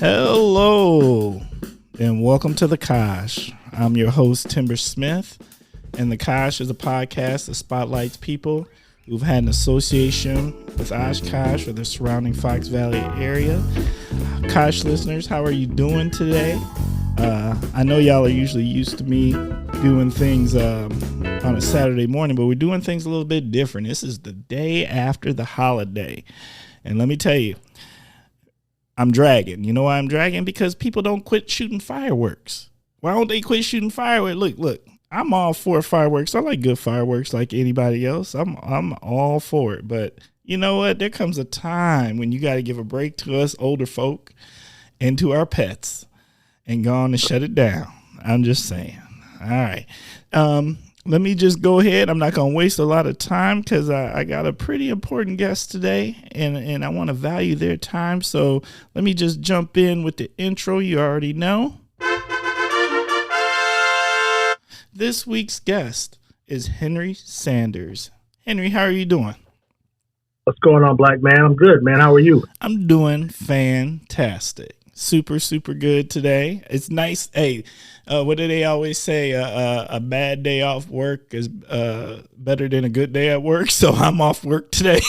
Hello, and welcome to The Kosh. I'm your host, Timber Smith, and The Kosh is a podcast that spotlights people who've had an association with Oshkosh or the surrounding Fox Valley area. Kosh listeners, how are you doing today? I know y'all are usually used to me doing things on a Saturday morning, but we're doing things a little bit different. This is the day after the holiday, and let me tell you, I'm dragging. You know why I'm dragging? Because people don't quit shooting fireworks. Why don't they quit shooting fireworks? Look, I'm all for fireworks. I like good fireworks like anybody else. I'm all for it. But you know what? There comes a time when you got to give a break to us older folk and to our pets and go on and shut it down. I'm just saying. All right. Let me just go ahead. I'm not going to waste a lot of time because I got a pretty important guest today, and I want to value their time. So let me just jump in with the intro you already know. This week's guest is Henry Sanders. Henry, how are you doing? What's going on, Black man? I'm good, man. How are you? I'm doing fantastic. Super good today. It's nice. Hey, what do they always say? A bad day off work is better than a good day at work. So I'm off work today.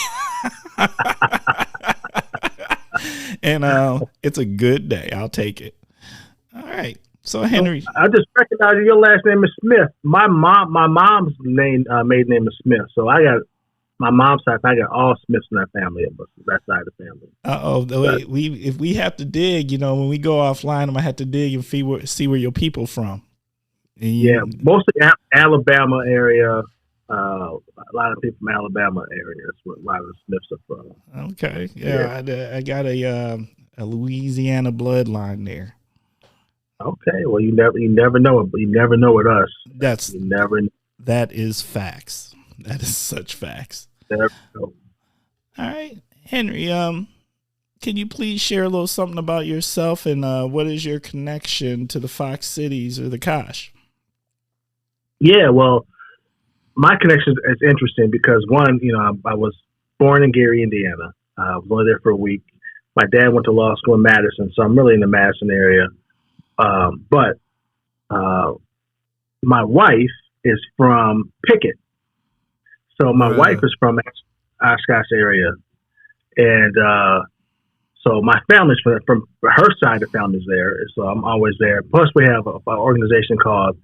And it's a good day. I'll take it. All right. So Henry, I just recognize your last name is Smith. My mom's name maiden name is Smith. So I got my mom's side. I got all Smiths in that family, but that side of the family. If we have to dig, when we go offline, I'm gonna have to dig and see where your people from. Yeah, mostly Alabama area. A lot of people from Alabama area. That's where a lot of the Smiths are from. Okay, yeah. I got a Louisiana bloodline there. Okay, well, you never know it, but you never know with us. That is facts. That is such facts. Never know. All right, Henry. Can you please share a little something about yourself and what is your connection to the Fox Cities or the Kosh? Yeah, well, my connection is interesting because one, I was born in Gary, Indiana. I was only there for a week. My dad went to law school in Madison, so I'm really in the Madison area. But my wife is from Pickett. So my wife is from Oshkosh area. And so my family's from her side of the family's there. So I'm always there. Plus we have an organization called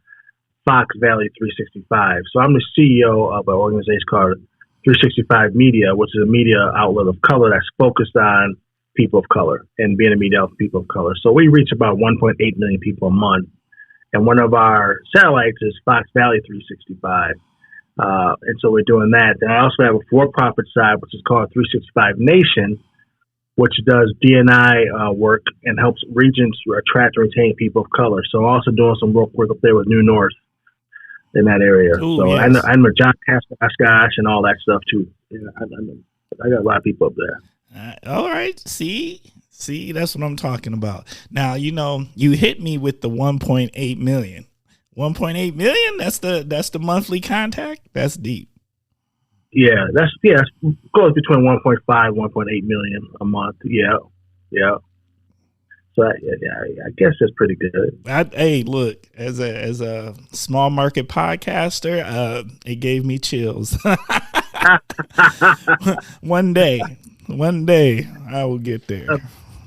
Fox Valley 365. So I'm the CEO of an organization called 365 Media, which is a media outlet of color that's focused on people of color and being a media outlet for people of color. So we reach about 1.8 million people a month. And one of our satellites is Fox Valley 365. And so we're doing that. And I also have a for-profit side, which is called 365 Nation, which does D&I work and helps regions attract and retain people of color. So also doing some work up there with New North in that area. Ooh, so yes. I'm a John Oshkosh and all that stuff too. Yeah, I got a lot of people up there. All right. See, that's what I'm talking about. Now, you hit me with the 1.8 million. 1.8 million? That's the monthly contact? That's deep. Yeah, that's goes between 1.5 1.8 million a month. Yeah. So I guess that's pretty good. Hey, look, as a small market podcaster, it gave me chills. One day I will get there.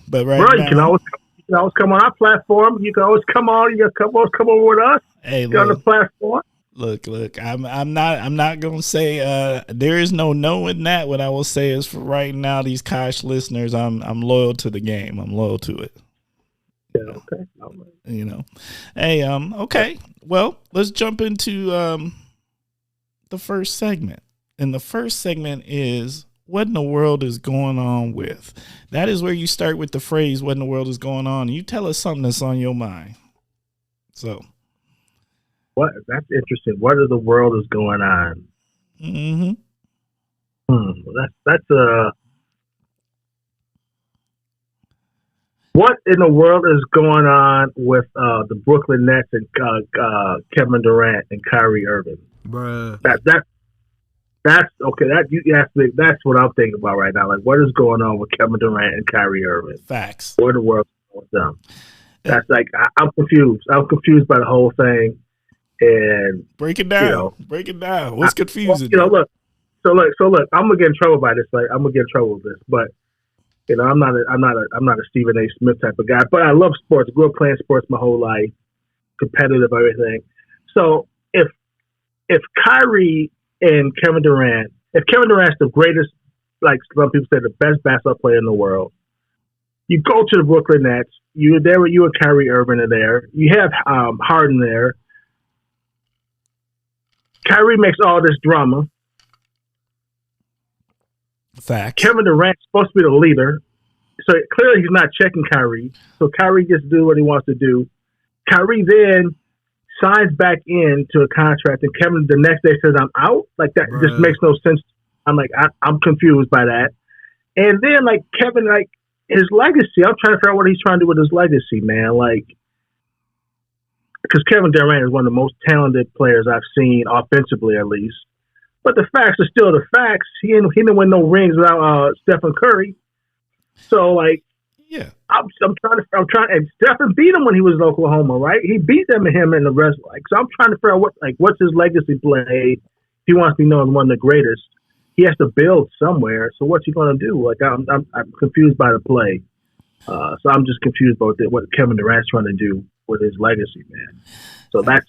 But right now, you can always come on our platform. You can always come on. You can always come over with us. Hey, on the platform. Look. I'm not gonna say there is no in that. What I will say is, for right now, these Kosh listeners, I'm loyal to the game. I'm loyal to it. Yeah. Okay. All right. Hey. Okay. Well, let's jump into the first segment, and the first segment is what in the world is going on with. That is where you start with the phrase, what in the world is going on? And you tell us something that's on your mind. So. That's interesting. What in the world is going on? Mm-hmm. That's what in the world is going on with the Brooklyn Nets and Kevin Durant and Kyrie Irving? Bruh. That's okay. That's what I'm thinking about right now. Like, what is going on with Kevin Durant and Kyrie Irving? Facts. What in the world is with them. That's like I'm confused. I'm confused by the whole thing. And break it down. You know, break it down. What's confusing? Look. So look. I'm gonna get in trouble by this. Like I'm gonna get in trouble with this. But I'm not a Stephen A. Smith type of guy. But I love sports. Grew up playing sports my whole life. Competitive, everything. So if Kyrie and Kevin Durant, if Kevin Durant's the greatest, like some people say, the best basketball player in the world, you go to the Brooklyn Nets. You're there with you and Kyrie Irving are there. You have Harden there. Kyrie makes all this drama. Fact. Kevin Durant's supposed to be the leader. So clearly he's not checking Kyrie. So Kyrie gets to do what he wants to do. Kyrie then signs back into a contract, and Kevin the next day says, I'm out? Like, that just makes no sense. I'm like, I'm confused by that. And then, like, Kevin, like, his legacy, I'm trying to figure out what he's trying to do with his legacy, man. Like, because Kevin Durant is one of the most talented players I've seen, offensively at least. But the facts are still the facts. He didn't win no rings without Stephen Curry. So, like, yeah, I'm trying. And Stephen beat him when he was in Oklahoma, right? He beat them and him in the rest. Like, so I'm trying to figure out what's his legacy play. If he wants to be known as one of the greatest, he has to build somewhere. So what's he going to do? Like, I'm confused by the play. So I'm just confused about what Kevin Durant's trying to do with his legacy, man. So that's.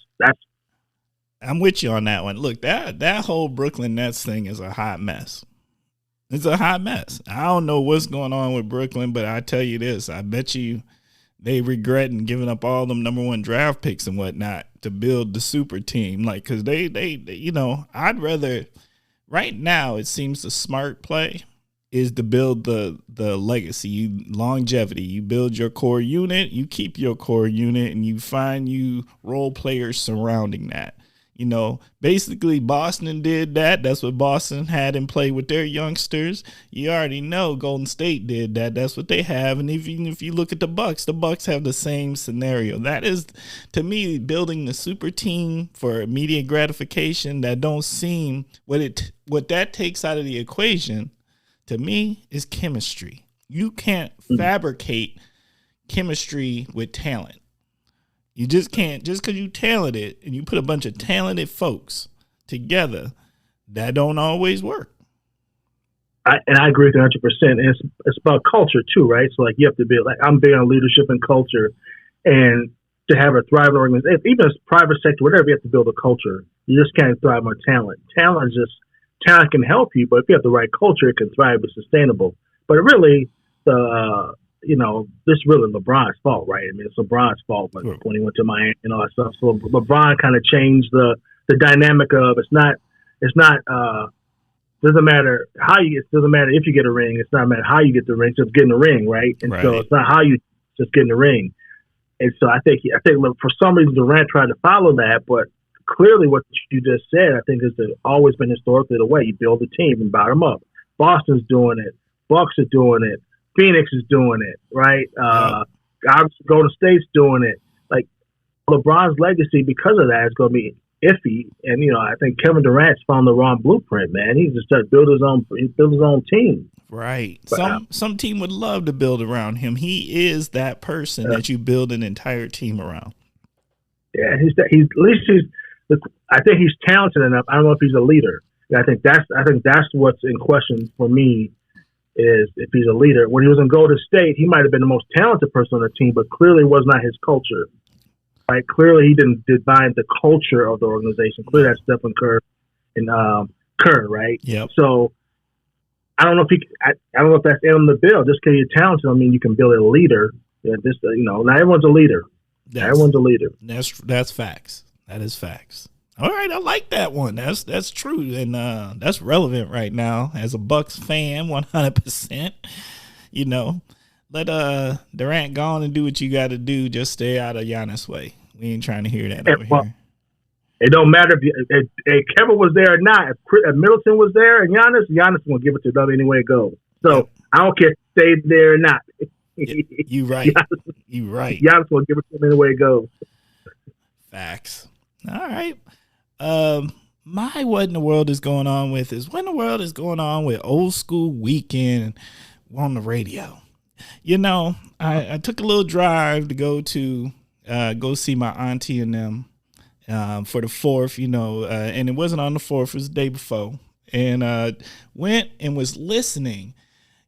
I'm with you on that one. Look, that whole Brooklyn Nets thing is a hot mess. It's a hot mess. I don't know what's going on with Brooklyn, but I tell you this, I bet you they regretting giving up all them number 1 draft picks and whatnot to build the super team. Like, because they I'd rather, right now, it seems the smart play is to build the legacy, longevity. You build your core unit, you keep your core unit, and you find you role players surrounding that. Basically Boston did that. That's what Boston had in play with their youngsters. You already know Golden State did that. That's what they have. And even if you look at the Bucks have the same scenario. That is, to me, building the super team for immediate gratification. That don't seem what that takes out of the equation. To me, is chemistry. You can't fabricate chemistry with talent. You just can't, just because you talented and you put a bunch of talented folks together, that don't always work. I agree with you 100%. And it's about culture too, right? So like you have to be like, I'm big on leadership and culture, and to have a thriving organization, even as private sector, whatever, you have to build a culture. You just can't thrive on talent. Talent can help you, but if you have the right culture, it can thrive. It's sustainable. But really, this really LeBron's fault, right? I mean, it's LeBron's fault when he went to Miami and all that stuff. So LeBron kind of changed the dynamic of doesn't matter it doesn't matter if you get a ring. It's not matter how you get the ring, it's just getting the ring, right? And so it's not how you just getting the ring. And so I think for some reason Durant tried to follow that, but clearly what you just said, I think, has always been historically the way you build a team and bottom up. Boston's doing it. Bucks are doing it. Phoenix is doing it, right? Obviously, Golden State's doing it. Like, LeBron's legacy, because of that, is going to be iffy. And, I think Kevin Durant's found the wrong blueprint, man. He just started build his own team. Right. But, some team would love to build around him. He is that person that you build an entire team around. Yeah, I think he's talented enough. I don't know if he's a leader. I think that's what's in question for me. Is if he's a leader. When he was in Golden State, he might have been the most talented person on the team, but clearly was not his culture. Right? Clearly, he didn't define the culture of the organization. Clearly, that's Stephen Curry and Kerr, right? Yep. So I don't know if that's in him to build. Just because you're talented, I mean, you can build a leader. Yeah, not everyone's a leader. Everyone's a leader. That's facts. That is facts. All right, I like that one. That's true, and that's relevant right now as a Bucks fan, 100%. Let Durant go on and do what you got to do. Just stay out of Giannis' way. We ain't trying to hear that over here. It don't matter if Kevin was there or not. If Middleton was there and Giannis will give it to them any way it goes. So I don't care if he stayed there or not. You right. You right. Giannis will give it to him any way it goes. Facts. All right. What in the world is going on with Old School Weekend on the radio. I took a little drive to go see my auntie and them for the 4th, and it wasn't on the 4th, it was the day before. And went and was listening,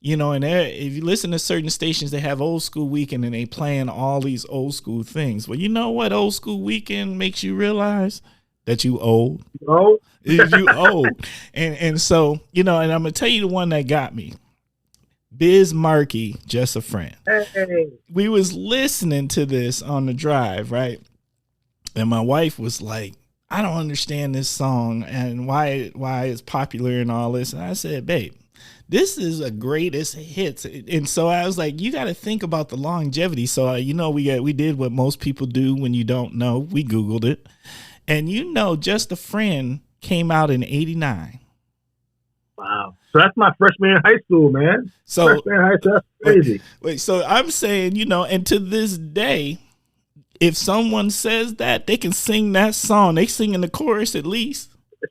and if you listen to certain stations, they have old school weekend and they playing all these old school things. Well, you know what old school weekend makes you realize? That you old. Oh, you old. And so, and I'm going to tell you the one that got me. Biz Markie, Just a Friend. Hey. We was listening to this on the drive, right? And my wife was like, I don't understand this song and why it's popular and all this. And I said, babe, this is a greatest hits. And so I was like, you got to think about the longevity. So, we did what most people do when you don't know. We Googled it. And Just a Friend came out in 1989. Wow. So that's my freshman in high school, man. So freshman in high school, that's crazy. Wait, so I'm saying, and to this day, if someone says that, they can sing that song. They sing in the chorus at least.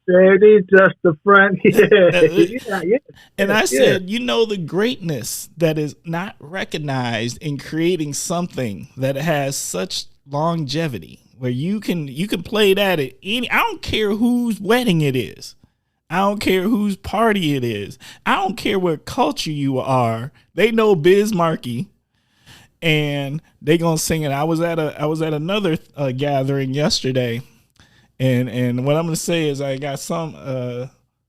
Say just a friend. Yeah. And I said, the greatness that is not recognized in creating something that has such longevity. Where you can play that at any. I don't care whose wedding it is. I don't care whose party it is. I don't care what culture you are. They know Biz Markie, and they gonna sing it. I was at another gathering yesterday, and what I'm gonna say is I got some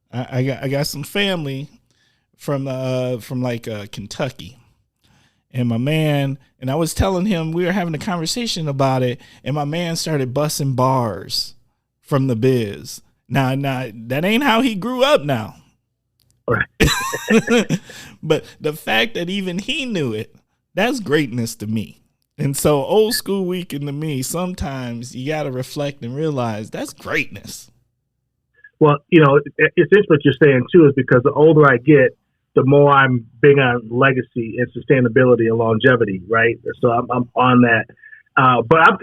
I got some family from Kentucky. And my man, and I was telling him, we were having a conversation about it, and my man started busting bars from the Biz. Now, that ain't how he grew up now. Right. But the fact that even he knew it, that's greatness to me. And so old school weekend to me, sometimes you got to reflect and realize that's greatness. Well, it's just what you're saying, too, is because the older I get, the more I'm big on legacy and sustainability and longevity, right? So I'm on that. But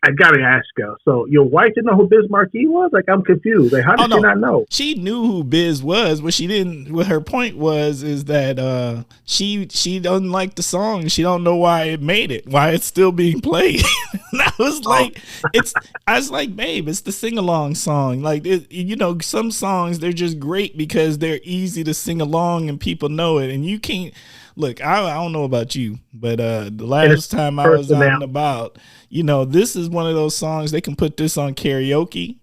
I got to ask you. So your wife didn't know who Biz Markie was? Like, I'm confused. Like, how did she not know? She knew who Biz was, but she didn't. What her point is that she doesn't like the song. She don't know why it made it, why it's still being played. And I was like, babe, it's the sing along song. Like, some songs they're just great because they're easy to sing along and people know it, and you can't. Look, I don't know about you, but the last time I was out and about, this is one of those songs, they can put this on karaoke.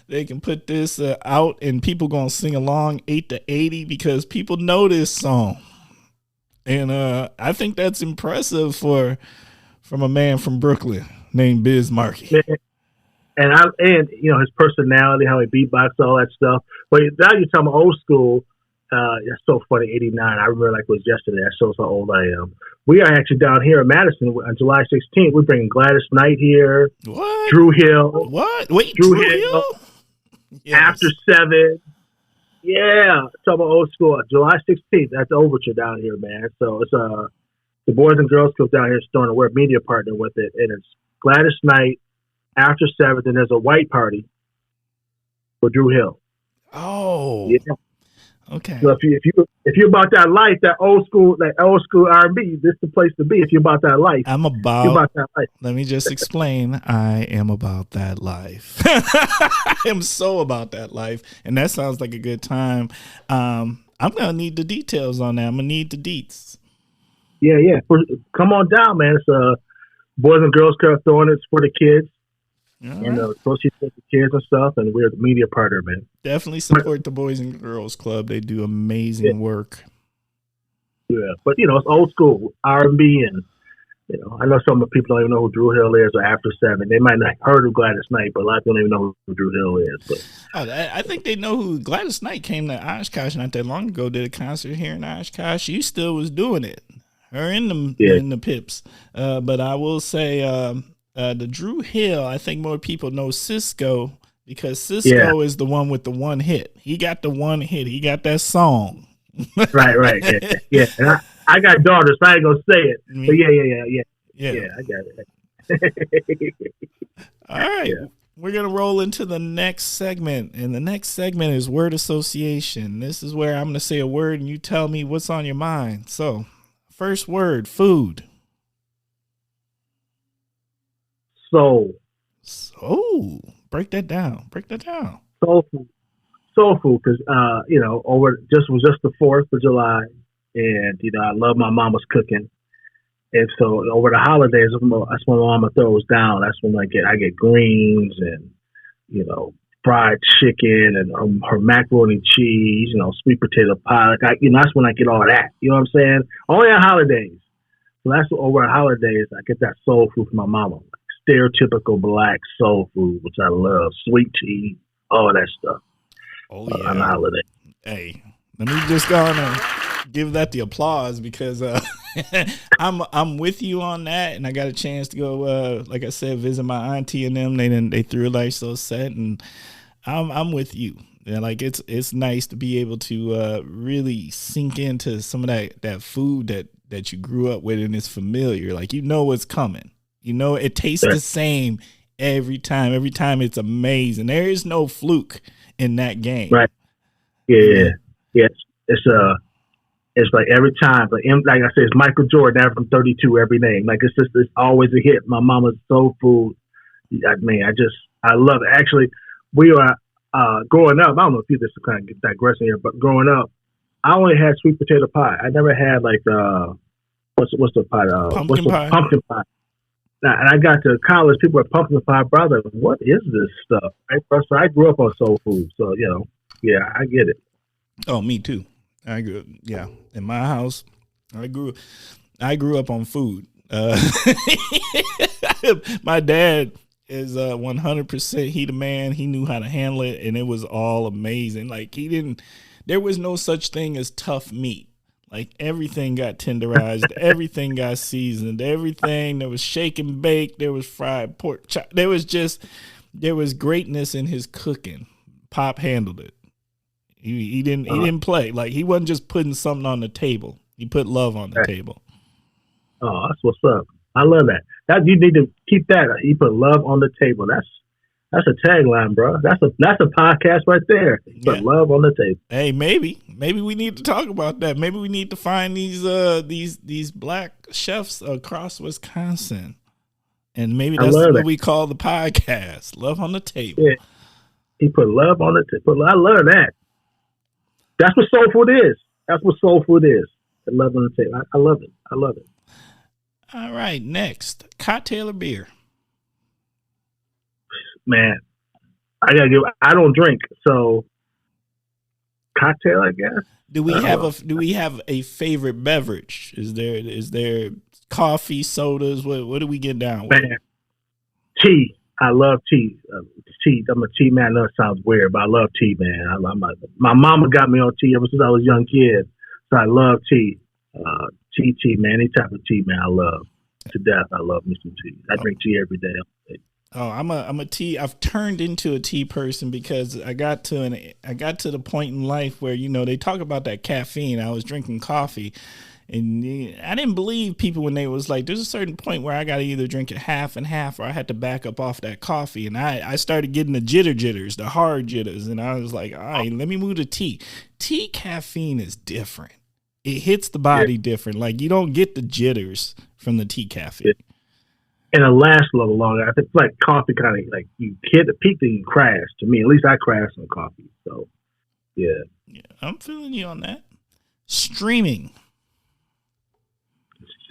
They can put this out and people going to sing along 8 to 80 because people know this song. And I think that's impressive from a man from Brooklyn named Biz Markie. And his personality, how he beatbox, all that stuff. But now you're talking old school. That's so funny. 89. I remember like it was yesterday. That shows how old I am. We are actually down here in Madison on July 16th. We're bringing Gladys Knight here. What? Drew Hill. What? Wait, Drew Hill? Yes. After 7. Yeah. Talking about old school. July 16th. That's Overture down here, man. So it's the Boys and Girls Club down here starting. We're a media partner with it, and it's Gladys Knight after 7th, and there's a white party for Drew Hill. Oh. Yeah. Okay. So if you're about that life, that old school R&B, this is the place to be. If you're about that life, I'm about that life. Let me just explain. I am about that life. I am so about that life, and that sounds like a good time. I'm gonna need the details on that. I'm gonna need the deets. Yeah. Come on down, man. It's Boys and Girls Club throwing it for the kids. And proceeds with the kids and stuff, and we're the media partner, man. Definitely support the Boys and Girls Club. They do amazing work. Yeah, but it's old school R&B, and I know some of the people don't even know who Drew Hill is or After 7. They might not have heard of Gladys Knight, but a lot of people don't even know who Drew Hill is. But I think they know who Gladys Knight came to Oshkosh not that long ago. Did a concert here in Oshkosh. She still was doing it. Her in the Pips. But I will say. The Drew Hill, I think more people know Cisco because Cisco is the one with the one hit. He got the one hit. He got that song. Right. Yeah. And I got daughters, so I ain't gonna say it. But yeah. I got it. All right. Yeah. We're gonna roll into the next segment, and the next segment is word association. This is where I'm gonna say a word, and you tell me what's on your mind. So, First word, food. Soul. So break that down. Break that down. Soul food. Soul food, because over was just the 4th of July, and I love my mama's cooking, and so over the holidays, that's when my mama throws down. That's when I get greens and fried chicken and her macaroni and cheese, sweet potato pie. That's when I get all that. You know what I'm saying? Only on holidays. So that's over the holidays I get that soul food from my mama, like stereotypical black soul food, which I love. Sweet tea, all that stuff. Oh yeah, on the holiday. Hey, let me just go on and give that the applause because I'm with you on that, and I got a chance to go, like I said, visit my auntie and them. They threw a nice little set, and I'm with you. And like it's nice to be able to really sink into some of that food that you grew up with and is familiar. Like what's coming. It tastes the same every time. Every time it's amazing. There is no fluke in that game. Right. Yeah. It's like every time, like I said, it's Michael Jordan out from 32 every day. Like it's always a hit. My mama's soul food. I love it. Actually, we are growing up. I don't know if this is kind of digressing here, but growing up, I only had sweet potato pie. I never had like what's the pie? Pumpkin pie. Pumpkin pie. Now, and I got to college, people were pumpkin pie. Brother, what is this stuff? Right? So I grew up on soul food, so yeah, I get it. Oh, me too. I grew up, in my house. I grew up on food. My dad is 100%. He the man. He knew how to handle it, and it was all amazing. Like there was no such thing as tough meat. Like everything got tenderized, everything got seasoned, everything there was shake and bake, there was fried pork chop. There was greatness in his cooking. Pop handled it. He didn't play. Like he wasn't just putting something on the table. He put love on the table. Oh, that's what's up. I love that. That you need to keep that. He put love on the table. That's a tagline, bro. That's a podcast right there. Put love on the table. Hey, maybe we need to talk about that. Maybe we need to find these black chefs across Wisconsin, and maybe that's what we call the podcast. Love on the table. Yeah. He put love on the table. I love that. That's what soul food is. That's what soul food is. The love on the table. I love it. I love it. All right, next, cocktail or beer? Man, I don't drink, so cocktail, I guess. Do we have a favorite beverage? Is there coffee, sodas? What do we get down with? Man, tea. I love tea. Tea. I'm a tea man. I know it sounds weird, but I love tea, man. My mama got me on tea ever since I was a young kid, so I love tea. Tea, man. Any type of tea, man. I love to death. I love me some tea. I drink tea every day. Oh, I'm a tea. I've turned into a tea person because I got to the point in life where they talk about that caffeine. I was drinking coffee, and I didn't believe people when they was like, there's a certain point where I got to either drink it half and half, or I had to back up off that coffee. And I started getting the jitters, the hard jitters, and I was like, all right, let me move to tea. Tea caffeine is different. It hits the body different. Like you don't get the jitters from the tea caffeine. And it lasts a little longer. I think like coffee kind of like you hit the peak and you crash. To me, at least I crash on coffee. So, yeah, I'm feeling you on that. Streaming.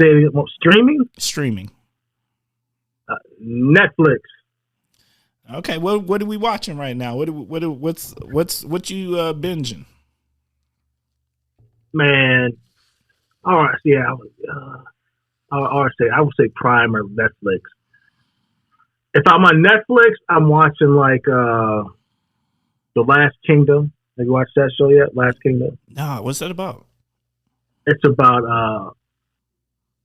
Say it again. Streaming. Netflix. Okay, what are we watching right now? What you binging? Man, all right. Yeah, I would say Prime or Netflix. If I'm on Netflix, I'm watching like The Last Kingdom. Have you watched that show yet? Last Kingdom. No, what's that about? It's about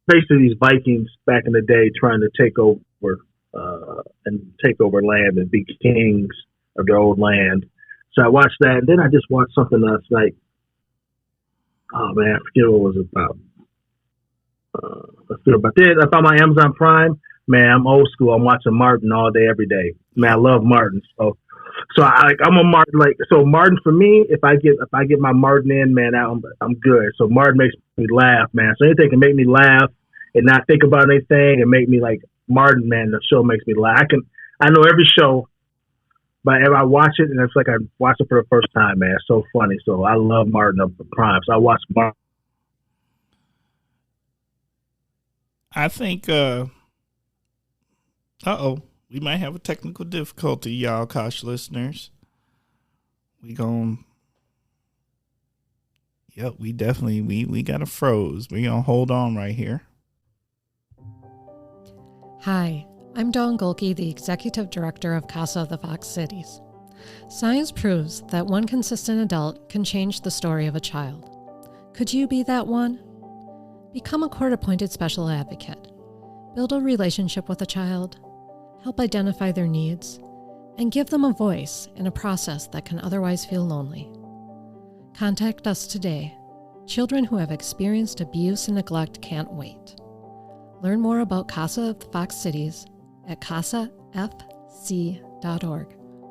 basically these Vikings back in the day trying to take over land and be kings of their old land. So I watched that, and then I just watched something else like, oh man, I forget what it was about. But then if I'm on Amazon Prime, man, I'm old school. I'm watching Martin all day, every day. Man, I love Martin. So So I'm a Martin. So Martin for me, if I get my Martin in, man, I'm good. So Martin makes me laugh, man. So anything can make me laugh and not think about anything and make me like Martin, man. The show makes me laugh. I know every show, but if I watch it and it's like I watched it for the first time, man. It's so funny. So I love Martin of the Prime. So I watch Martin. I think. We might have a technical difficulty, y'all, Kosh listeners. We definitely we got a froze. We gonna hold on right here. Hi, I'm Dawn Golke, the Executive Director of CASA of the Fox Cities. Science proves that one consistent adult can change the story of a child. Could you be that one? Become a court-appointed special advocate. Build a relationship with a child. Help identify their needs, and give them a voice in a process that can otherwise feel lonely. Contact us today. Children who have experienced abuse and neglect can't wait. Learn more about CASA of the Fox Cities at casafc.org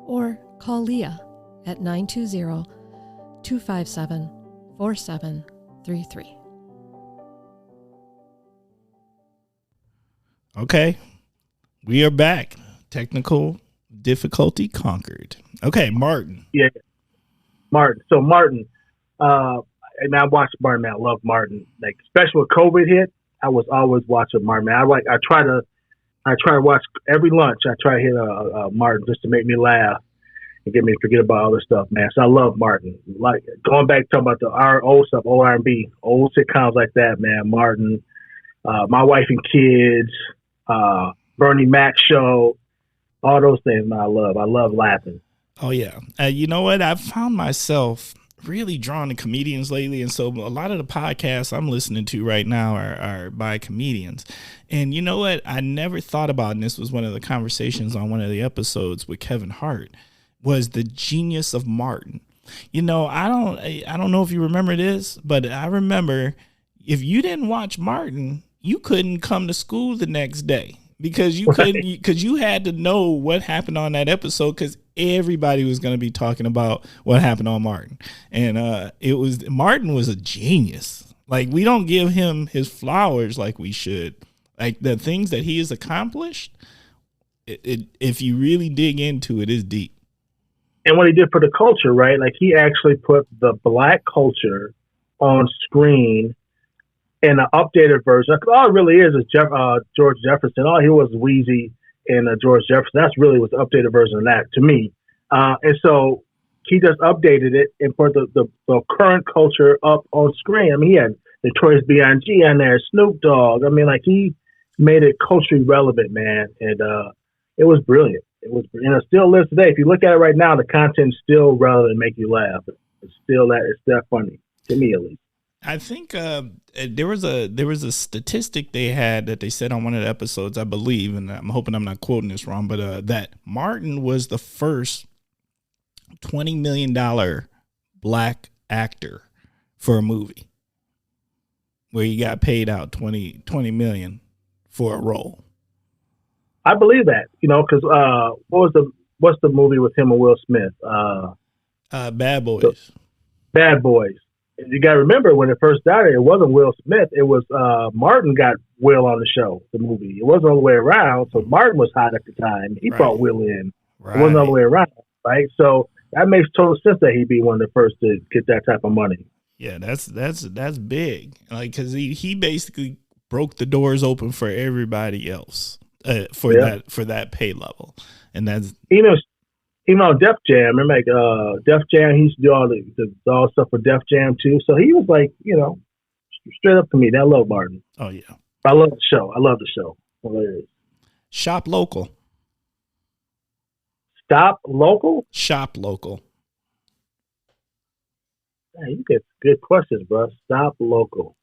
or call Leah at 920-257-4733. Okay. We are back. Technical difficulty conquered. Okay, Martin. Yeah, Martin. So Martin, and I watched Martin. Man, I love Martin. Like, especially when COVID hit, I was always watching Martin. Man, I try to watch every lunch. I try to hit a Martin just to make me laugh and get me to forget about other stuff, man. So I love Martin. Like going back talking about our old stuff, old R&B, old sitcoms like that, man. Martin, My Wife and Kids. Bernie Mac show, all those things, man, I love laughing. Oh yeah. You know what? I've found myself really drawn to comedians lately. And so a lot of the podcasts I'm listening to right now are by comedians. And you know what? I never thought about, and this was one of the conversations on one of the episodes with Kevin Hart, was the genius of Martin. You know, I don't know if you remember this, but I remember if you didn't watch Martin, you couldn't come to school the next day. Because you had to know what happened on that episode because everybody was going to be talking about what happened on Martin. And Martin was a genius. Like, we don't give him his flowers like we should. Like, the things that he has accomplished, if you really dig into it, is deep. And what he did for the culture, right? Like, he actually put the black culture on screen in an updated version. All it really is George Jefferson. All he was Wheezy and George Jefferson. That's really was the updated version of that to me. And so he just updated it and put the current culture up on screen. I mean, he had Notorious B.I.G. on there, Snoop Dogg. I mean, like, he made it culturally relevant, man. And it was brilliant. It still lives today. If you look at it right now, the content's still relevant and make you laugh. It's that funny, to me at least. I think there was a statistic they had that they said on one of the episodes, I believe, and I'm hoping I'm not quoting this wrong, but that Martin was the first $20 million black actor for a movie where he got paid out $20 million for a role. I believe that, because what's the movie with him and Will Smith? Bad Boys. Bad Boys. You got to remember when it first started, it wasn't Will Smith. It was Martin got Will on the show, the movie. It wasn't all the way around. So Martin was hot at the time. He brought Will in. Right. It wasn't all the way around, right? So that makes total sense that he'd be one of the first to get that type of money. Yeah, that's big. Like, because he basically broke the doors open for everybody else for that pay level, and that's even on Def Jam. Remember, like Def Jam, he used to do all the stuff for Def Jam too. So he was like, straight up to me. I love Martin. Oh yeah, I love the show. Hilarious. Shop local. Stop local. Shop local. Man, you get good questions, bro. Stop local.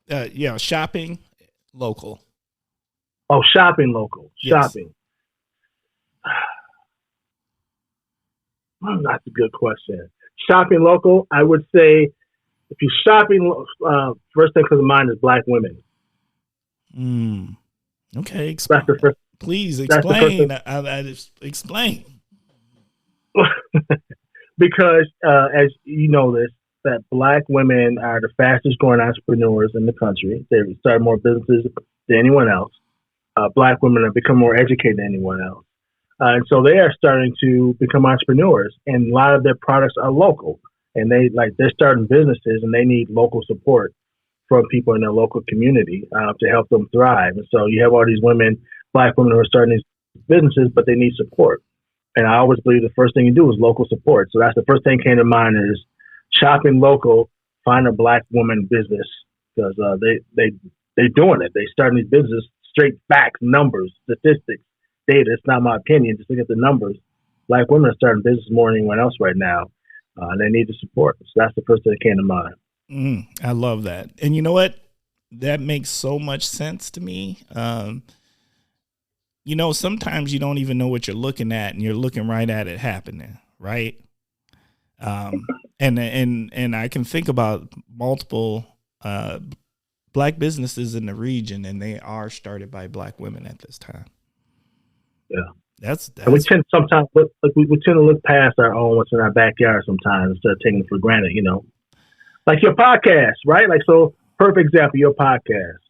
Yeah, shopping local. Oh, shopping local. Yes. Shopping. That's a good question. Shopping local, I would say if you're shopping, first thing comes to mind is black women. Okay, that's the first. Please explain. I just explain. Because as you know this, that Black women are the fastest growing entrepreneurs in the country. They start more businesses than anyone else. Black women have become more educated than anyone else. And so they are starting to become entrepreneurs, and a lot of their products are local. And they're starting businesses, and they need local support from people in their local community to help them thrive. And so you have all these women, Black women, who are starting these businesses, but they need support. And I always believe the first thing you do is local support. So that's the first thing that came to mind is shopping local, find a Black woman business, because they're doing it. They starting these businesses, straight facts, numbers, statistics, data. It's not my opinion. Just look at the numbers. Black women are starting business more than anyone else right now. And they need the support. So that's the first thing that came to mind. I love that. And you know what? That makes so much sense to me. Sometimes you don't even know what you're looking at, and you're looking right at it happening, right? And I can think about multiple Black businesses in the region, and they are started by Black women at this time. Yeah. That's and we tend sometimes we tend to look past our own what's in our backyard sometimes instead of taking it for granted, Like your podcast, right? Like, so perfect example, your podcast.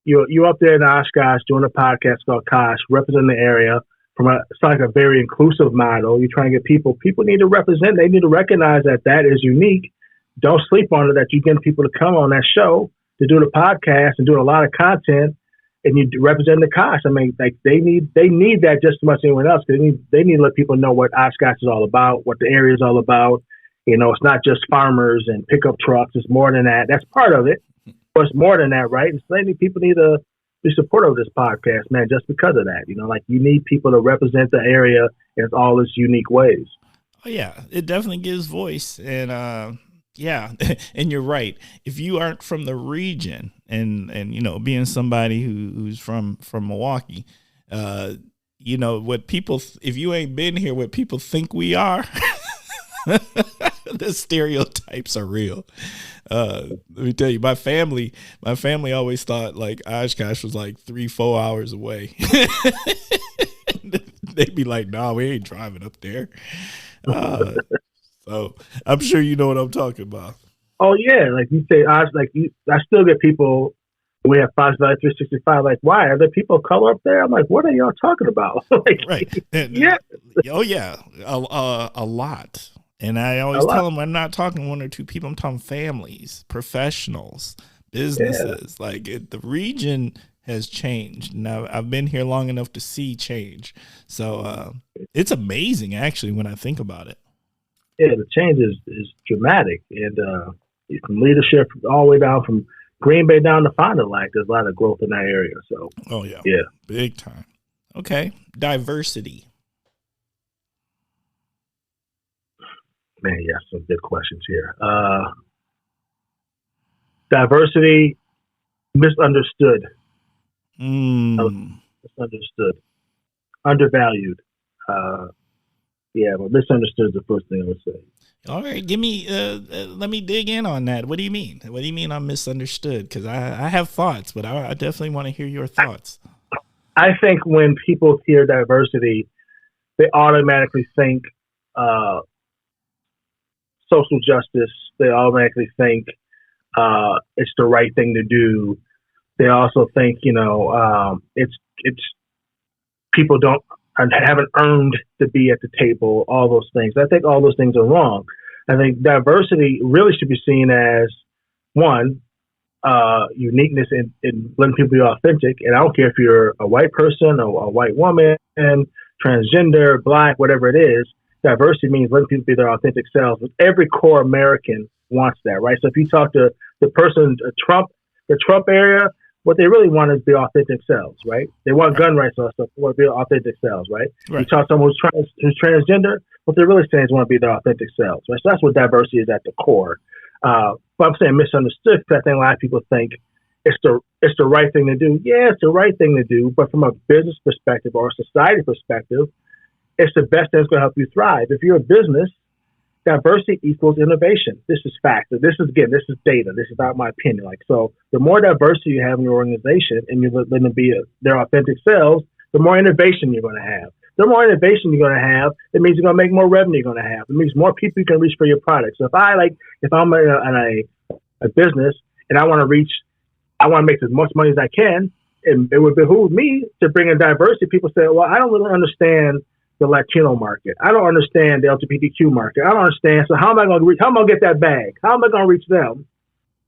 You're up there in Oshkosh doing a podcast called Kosh, representing the area it's like a very inclusive model. You're trying to get people need to represent, they need to recognize that is unique. Don't sleep on it, that you get people to come on that show to do the podcast and do a lot of content, and you represent the Kosh. I mean, like they need that just as much as anyone else. They need to let people know what Oshkosh is all about, what the area is all about. It's not just farmers and pickup trucks. It's more than that. That's part of it, but it's more than that, right? And so people need to be supportive of this podcast, man, just because of that. You need people to represent the area in all its unique ways. Oh yeah, it definitely gives voice, and yeah, and you're right. If you aren't from the region, and being somebody who's from Milwaukee, what people, if you ain't been here, what people think we are. The stereotypes are real. Let me tell you, my family always thought like Oshkosh was like 3-4 hours away. They'd be like, "No, we ain't driving up there." So I'm sure you know what I'm talking about. Oh yeah, like you say, I still get people. We have Madison365. Like, why are there people of color up there? I'm like, what are y'all talking about? Right? Yeah. Oh yeah, a lot. And I always tell them I'm not talking one or two people. I'm talking families, professionals, businesses. Yeah. Like the region has changed. Now I've been here long enough to see change. So it's amazing, actually, when I think about it. Yeah, the change is dramatic, and from leadership all the way down from Green Bay down to Fond du Lac, there's a lot of growth in that area. So, yeah, big time. Okay, diversity. Man, yeah, some good questions here. Diversity, misunderstood. Misunderstood. Undervalued. But misunderstood is the first thing I would say. All right, give me. Let me dig in on that. What do you mean? What do you mean I'm misunderstood? Because I have thoughts, but I definitely want to hear your thoughts. I think when people hear diversity, they automatically think social justice. They automatically think it's the right thing to do. They also think it's people haven't earned to be at the table. All those things. I think all those things are wrong. I think diversity really should be seen as one, uniqueness in letting people be authentic. And I don't care if you're a white person or a white woman, transgender, Black, whatever it is. Diversity means letting people be their authentic selves. Every core American wants that, right? So if you talk to the person, the Trump area, what they really want is be authentic selves, right? They want gun rights and stuff. They want to be authentic selves, right? You talk to someone who's transgender, what they're really saying is want to be their authentic selves, right? So that's what diversity is at the core. But I'm saying misunderstood because I think a lot of people think it's the right thing to do. Yeah, it's the right thing to do, but from a business perspective or a society perspective, it's the best thing that's going to help you thrive. If you're a business, diversity equals innovation. This is fact. This is data. This is not my opinion. So the more diversity you have in your organization and you're letting them be their authentic selves, the more innovation you're going to have. The more innovation you're going to have, it means you're going to make more revenue you're going to have. It means more people you can reach for your product. So if I'm in a business and I want to make as much money as I can, it would behoove me to bring in diversity. People say, well, I don't really understand the Latino market. I don't understand the LGBTQ market. I don't understand. So how am I going to get that bag? How am I going to reach them?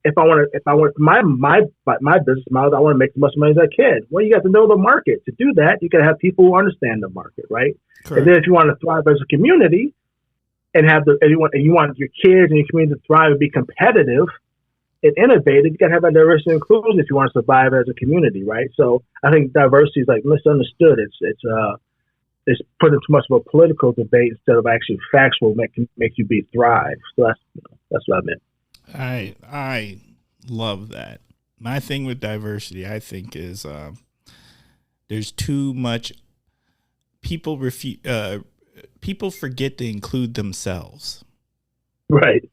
If I want my business model, I want to make as much money as I can. Well, you got to know the market. To do that, you got to have people who understand the market, right? Correct. And then if you want to thrive as a community and you want your kids and your community to thrive and be competitive and innovative, you got to have that diversity and inclusion if you want to survive as a community, right? So I think diversity is like misunderstood. It's put in too much of a political debate instead of actually factual make you thrive. So that's what I meant. I love that. My thing with diversity, I think, is there's too much people forget to include themselves. Right.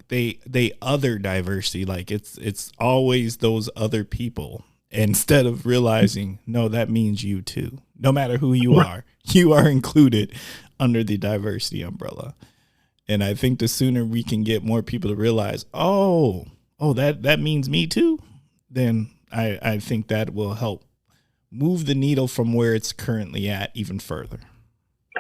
They other diversity, like it's always those other people, instead of realizing, no, that means you too. No matter who you are included under the diversity umbrella. And I think the sooner we can get more people to realize, that means me too, then I think that will help move the needle from where it's currently at even further.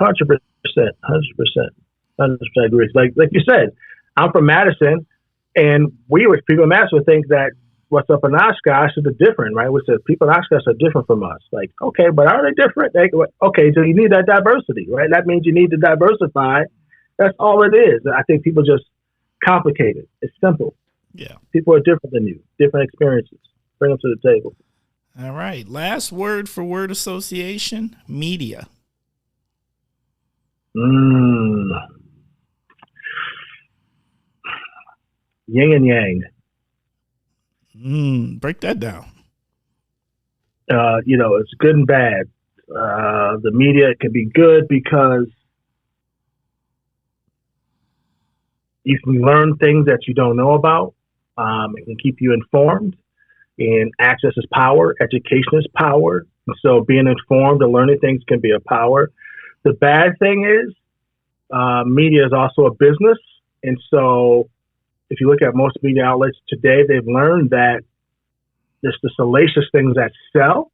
100%. 100% agree. Like you said, I'm from Madison, and people in Madison would think that what's up in Oshkosh is different, right? We said people in Oshkosh are different from us. Like, okay, but are they different? Okay, so you need that diversity, right? That means you need to diversify. That's all it is. I think people just complicate it. It's simple. Yeah. People are different than you, different experiences. Bring them to the table. All right. Last word for word association, media. Yin and yang. Break that down. It's good and bad. The media can be good because you can learn things that you don't know about. It can keep you informed. And access is power. Education is power. And so being informed and learning things can be a power. The bad thing is media is also a business. And so if you look at most media outlets today, they've learned that there's the salacious things that sell,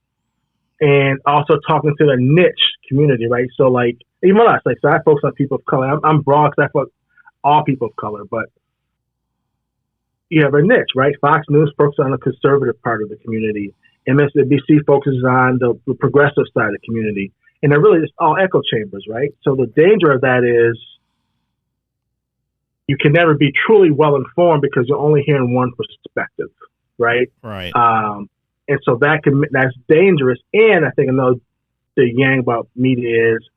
and also talking to the niche community, right? So like even us, so I focus on people of color. I'm broad because I focus all people of color, but you have a niche, right? Fox News focuses on the conservative part of the community. MSNBC focuses on the progressive side of the community. And they're really just all echo chambers, right? So the danger of that is you can never be truly well informed because you're only hearing one perspective, right? Right. And so that's dangerous. And I think another the yang about media is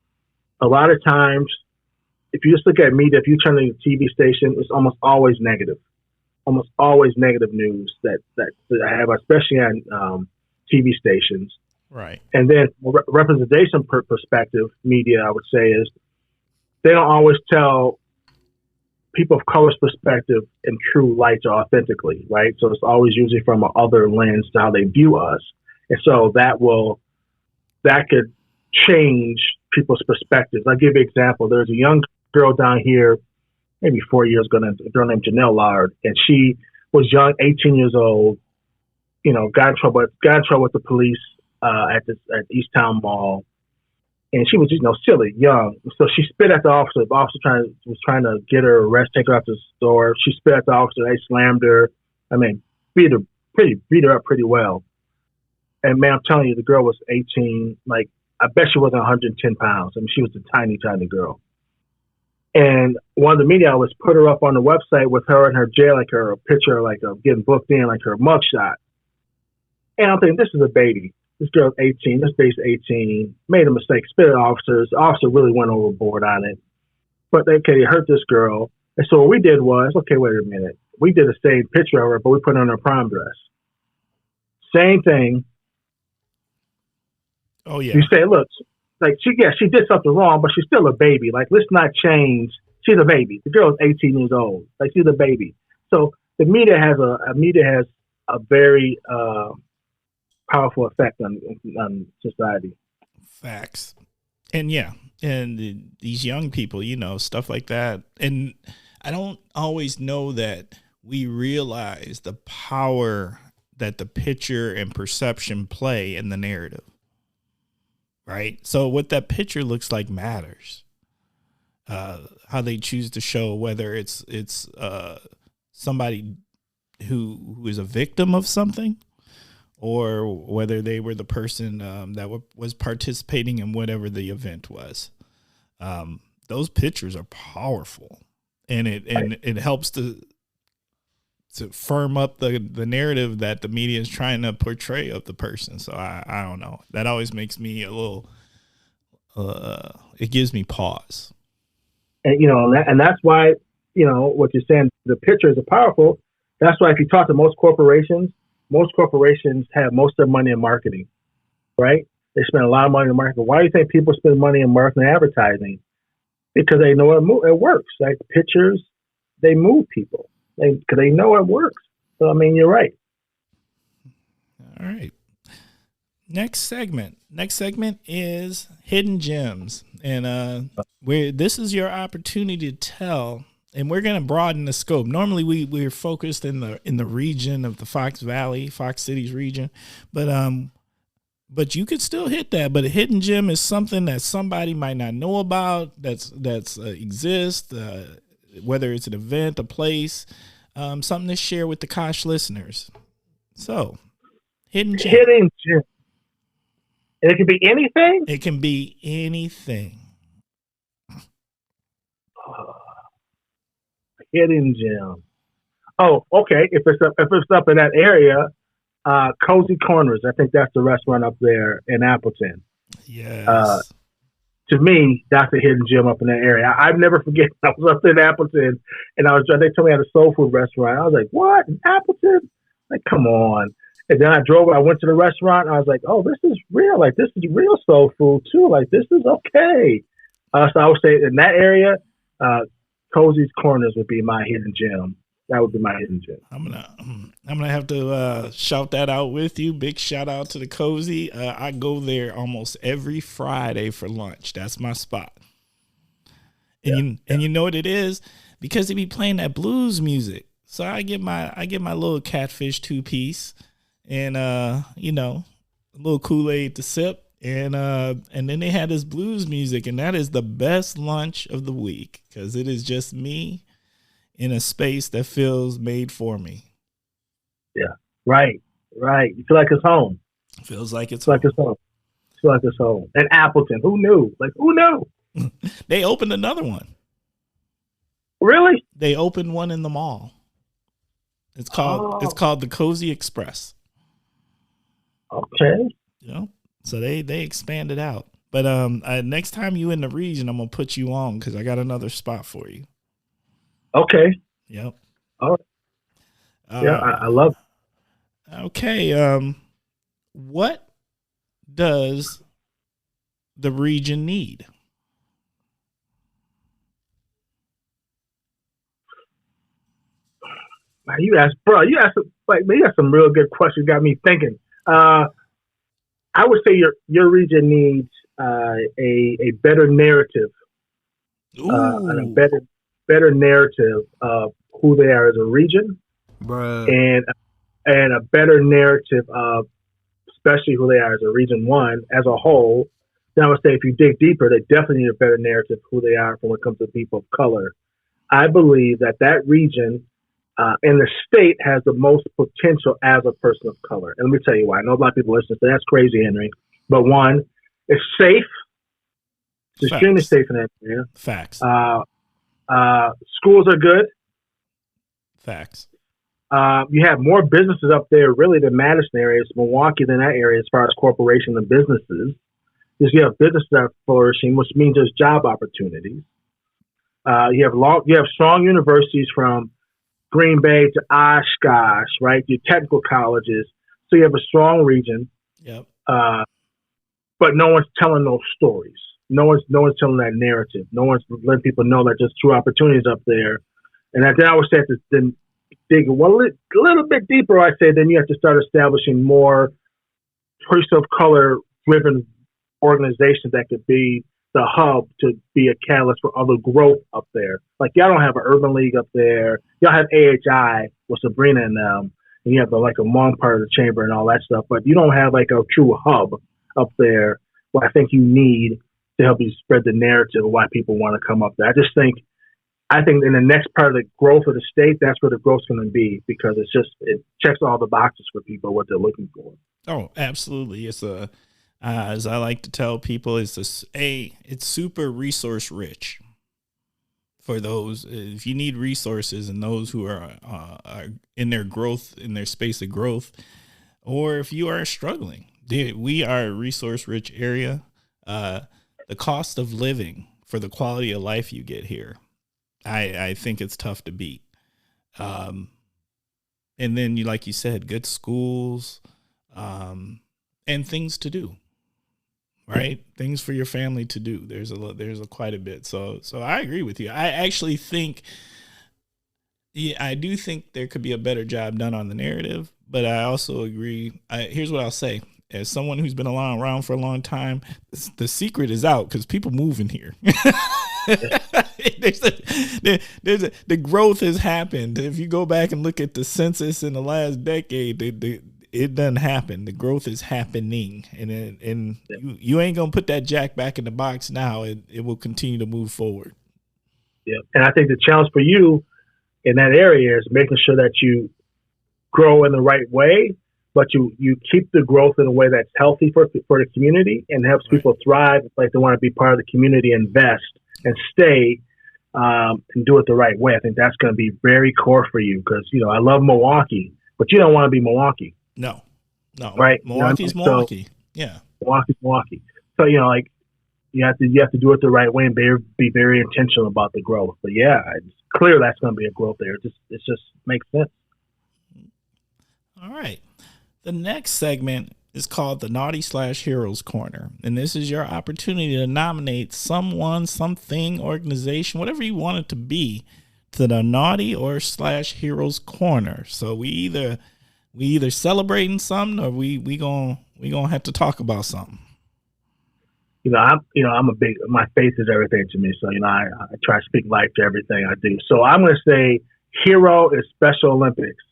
a lot of times, if you just look at media, if you turn on a TV station, it's almost always negative. Almost always negative news that I have, especially on TV stations. Right. And then representation perspective, media, I would say, is they don't always tell people of color's perspective in true light or authentically, right? So it's always usually from an other lens to how they view us. And so that could change people's perspectives. I'll give you an example. There's a young girl down here, maybe 4 years ago, a girl named Janelle Lard, and she was young, 18 years old, got in trouble with the police at Easttown Mall. And she was, silly, young. So she spit at the officer. The officer was trying to get her arrested, take her out to the store. She spit at the officer. They slammed her. I mean, beat her up pretty well. And man, I'm telling you, the girl was 18. Like, I bet she wasn't 110 pounds. I mean, she was a tiny, tiny girl. And one of the media outlets put her up on the website with her in her jail, like her picture, like of getting booked in, like her mugshot. And I'm thinking, this is a baby. This girl's 18. This baby's 18. Made a mistake. Spit at officers. The officer really went overboard on it. But they hurt this girl. And so what we did was, okay, wait a minute. We did the same picture of her, but we put her in her prom dress. Same thing. Oh, yeah. You say, look, like she did something wrong, but she's still a baby. Like, let's not change. She's a baby. The girl's 18 years old. Like, she's a baby. So the media has a very powerful effect on society. Facts. And these young people, stuff like that. And I don't always know that we realize the power that the picture and perception play in the narrative. Right? So what that picture looks like matters. How they choose to show, whether it's somebody who is a victim of something, or whether they were the person that was participating in whatever the event was. Those pictures are powerful, and it helps to firm up the narrative that the media is trying to portray of the person. So I don't know. That always makes me a little. It gives me pause. And and that's why what you're saying. The pictures are powerful. That's why if you talk to most corporations have most of their money in marketing, right? They spend a lot of money in marketing. Why do you think people spend money in marketing and advertising? Because they know it works. Like pictures, they move people. Because they know it works. So, I mean, you're right. All right. Next segment is hidden gems. And this is your opportunity to tell. And we're going to broaden the scope. Normally, we're focused in the region of the Fox Valley, Fox Cities region, but you could still hit that. But a hidden gem is something that somebody might not know about that's exists, whether it's an event, a place, something to share with the Kosh listeners. So, hidden gem. Hidden gem. And it can be anything. It can be anything. Hidden gem. Oh, okay. If it's up in that area, Cozy Corners. I think that's the restaurant up there in Appleton. Yes. To me, that's a hidden gem up in that area. I've never forget. I was up there in Appleton, and they told me I had a soul food restaurant. I was like, "What? In Appleton? Like, come on!" And then I went to the restaurant. And I was like, "Oh, this is real. Like, this is real soul food too. Like, this is okay." So I would say in that area. Cozy's Corners would be my hidden gem. That would be my hidden gem. I'm gonna have to shout that out with you. Big shout out to the Cozy. I go there almost every Friday for lunch. That's my spot. And you know what it is? Because they be playing that blues music. So I get my little catfish 2-piece and a little Kool-Aid to sip. And then they had this blues music, and that is the best lunch of the week because it is just me in a space that feels made for me. Yeah, right. You feel like it's home. Feels like it's home. Feel like it's home. And Appleton, who knew? Like, who knew? They opened another one. Really? They opened one in the mall. It's called the Cozy Express. Okay. So they expanded out. But next time you in the region, I'm gonna put you on because I got another spot for you. Okay. Yep. All right. Yeah, I love it. Okay. What does the region need? You asked some real good questions. Got me thinking. I would say your region needs a better narrative, and a better narrative of who they are as a region, Bruh. and a better narrative of especially who they are as a region one as a whole. Then I would say if you dig deeper, they definitely need a better narrative of who they are when it comes to people of color. I believe that region in the state has the most potential as a person of color. And let me tell you why. I know a lot of people listen to that's crazy, Henry. But one, it's safe. It's extremely safe in that area. Facts. Schools are good. Facts. You have more businesses up there really than Madison area. It's Milwaukee than that area as far as corporations and businesses. Because you have businesses that are flourishing, which means there's job opportunities. You have strong universities from Green Bay to Oshkosh, right? Your technical colleges. So you have a strong region. Yep. But no one's telling those stories. No one's telling that narrative. No one's letting people know that there's true opportunities up there. And then I would say to then dig a little bit deeper, I say then you have to start establishing more person of color driven organizations that could be the hub to be a catalyst for other growth up there. Like y'all don't have an urban league up there. Y'all have AHI with Sabrina and them, and you have like a Hmong part of the chamber and all that stuff. But you don't have like a true hub up there. What I think you need to help you spread the narrative of why people want to come up there. I think in the next part of the growth of the state, that's where the growth's going to be, because it checks all the boxes for people, what they're looking for. Oh, absolutely. It's as I like to tell people, it's super resource rich for those, if you need resources and those who are in their growth, in their space of growth, or if you are struggling. We are a resource rich area. The cost of living for the quality of life you get here, I think it's tough to beat. And then like you said, good schools, and things to do, right? Things for your family to do. There's quite a bit. So I agree with you. I actually think, I do think there could be a better job done on the narrative, but I also agree. Here's what I'll say. As someone who's been around for a long time, the secret is out because people move in here. The growth has happened. If you go back and look at the census in the last decade, it doesn't happen. The growth is happening, and you ain't gonna put that jack back in the box now. It will continue to move forward. Yeah, and I think the challenge for you in that area is making sure that you grow in the right way, but you keep the growth in a way that's healthy for the community and helps people thrive. Like they want to be part of the community, invest and stay, and do it the right way. I think that's going to be very core for you because, I love Milwaukee, but you don't want to be Milwaukee. No. Right. Milwaukee's Milwaukee. So, yeah. Milwaukee. So, like you have to do it the right way and be very intentional about the growth. But yeah, it's clear that's going to be a growth there. It just makes sense. All right. The next segment is called the Naughty/Heroes Corner. And this is your opportunity to nominate someone, something, organization, whatever you want it to be, to the Naughty/Heroes Corner. So we either celebrating something or we gonna have to talk about something. I'm my faith is everything to me. So, I try to speak life to everything I do. So I'm going to say hero is Special Olympics.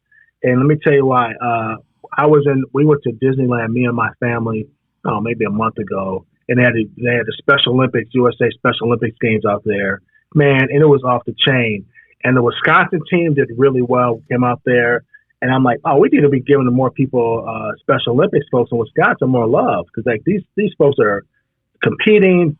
And let me tell you why. We went to Disneyland, me and my family, maybe a month ago, and they had the Special Olympics, USA Special Olympics games out there, man, and it was off the chain. And the Wisconsin team did really well, came out there, and I'm like, oh, we need to be giving more people, Special Olympics folks in Wisconsin more love, because like these folks are competing,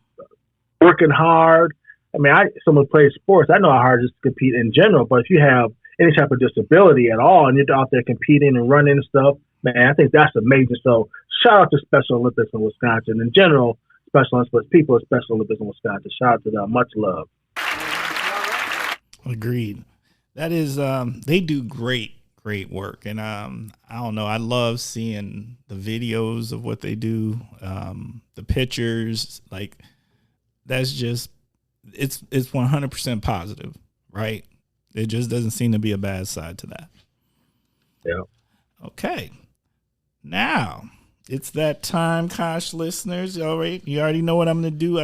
working hard. I mean, someone plays sports, I know how hard it is to compete in general, but if you have any type of disability at all, and you're out there competing and running and stuff, man, I think that's amazing. So shout out to Special Olympics in Wisconsin. In general, Special Olympics, people at Special Olympics in Wisconsin. Shout out to them. Much love. Agreed. That is, they do great work. And I don't know, I love seeing the videos of what they do, the pictures. Like, that's just, it's 100% positive, right? It just doesn't seem to be a bad side to that. Yeah. Okay. Now it's that time, Kosh listeners. All right. You already know what I'm going to do.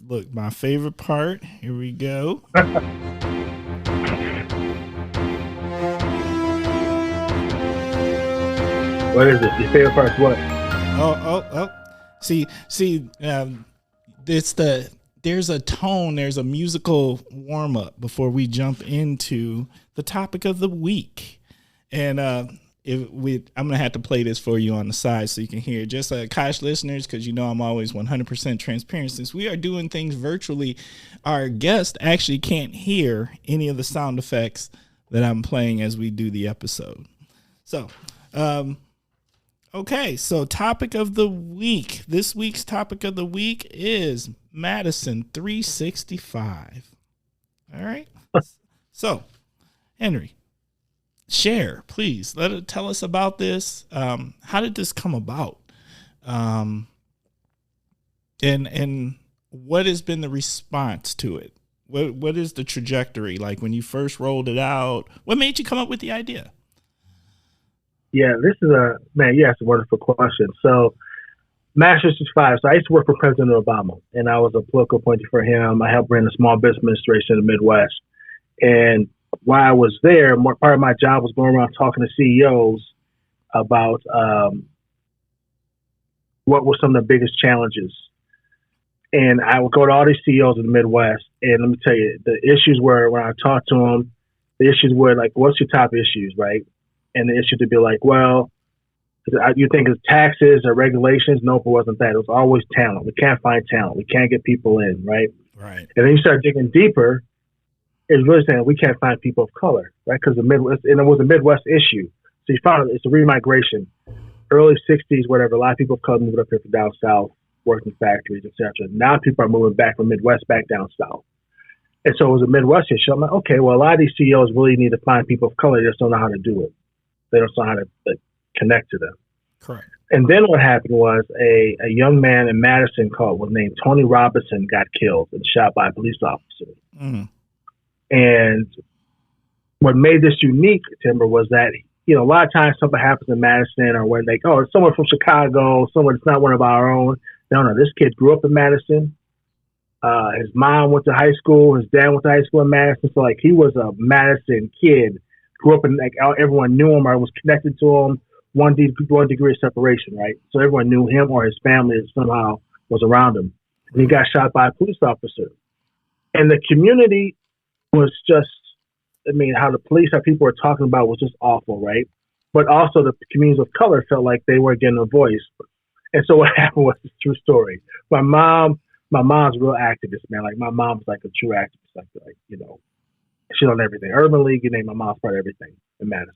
Look, my favorite part. Here we go. What is it? Your favorite part's what? Oh. See, there's a tone, there's a musical warm up before we jump into the topic of the week. And I'm going to have to play this for you on the side so you can hear it. Just Kosh listeners, because I'm always 100% transparent. Since we are doing things virtually, our guest actually can't hear any of the sound effects that I'm playing as we do the episode. So, okay, so topic of the week. This week's topic of the week is Madison365. All right. So, Henry, share, please. Tell us about this. How did this come about? And what has been the response to it? What is the trajectory like when you first rolled it out? What made you come up with the idea? Yeah, this is it's a wonderful question. So Madison365. So I used to work for President Obama, and I was a political appointee for him. I helped run a small business administration in the Midwest. And while I was there, part of my job was going around talking to CEOs about what were some of the biggest challenges. And I would go to all these CEOs in the Midwest, and let me tell you, the issues were, when I talked to them, the issues were like, what's your top issues, right? And the issue to be like, well, you think it's taxes or regulations? Nope, it wasn't that. It was always talent. We can't find talent. We can't get people in, right? Right. And then you start digging deeper, it's really saying we can't find people of color, right? Because the Midwest, and it was a Midwest issue. So you found it's a remigration. Early 60s, whatever, a lot of people of color moved up here from down south, worked in factories, etc. Now people are moving back from Midwest back down south. And so it was a Midwest issue. I'm like, okay, well, a lot of these CEOs really need to find people of color. They just don't know how to do it. They don't know how to connect to them. Correct. And then what happened was a young man in Madison was named Tony Robinson, got killed and shot by a police officer. Mm. And what made this unique, Timber, was that, a lot of times something happens in Madison, or when it's someone from Chicago, someone that's not one of our own. No, this kid grew up in Madison. His mom went to high school. His dad went to high school in Madison. So he was a Madison kid. Grew up in everyone knew him or was connected to him. One degree of separation, right? So everyone knew him or his family somehow was around him. And he got shot by a police officer. And the community was just, how people were talking about was just awful, right? But also the communities of color felt like they were getting a voice. And so what happened was this true story. My mom's a real activist, man. Like my mom's like a true activist, she's on everything. Urban League, you name my mom's part of everything in Madison.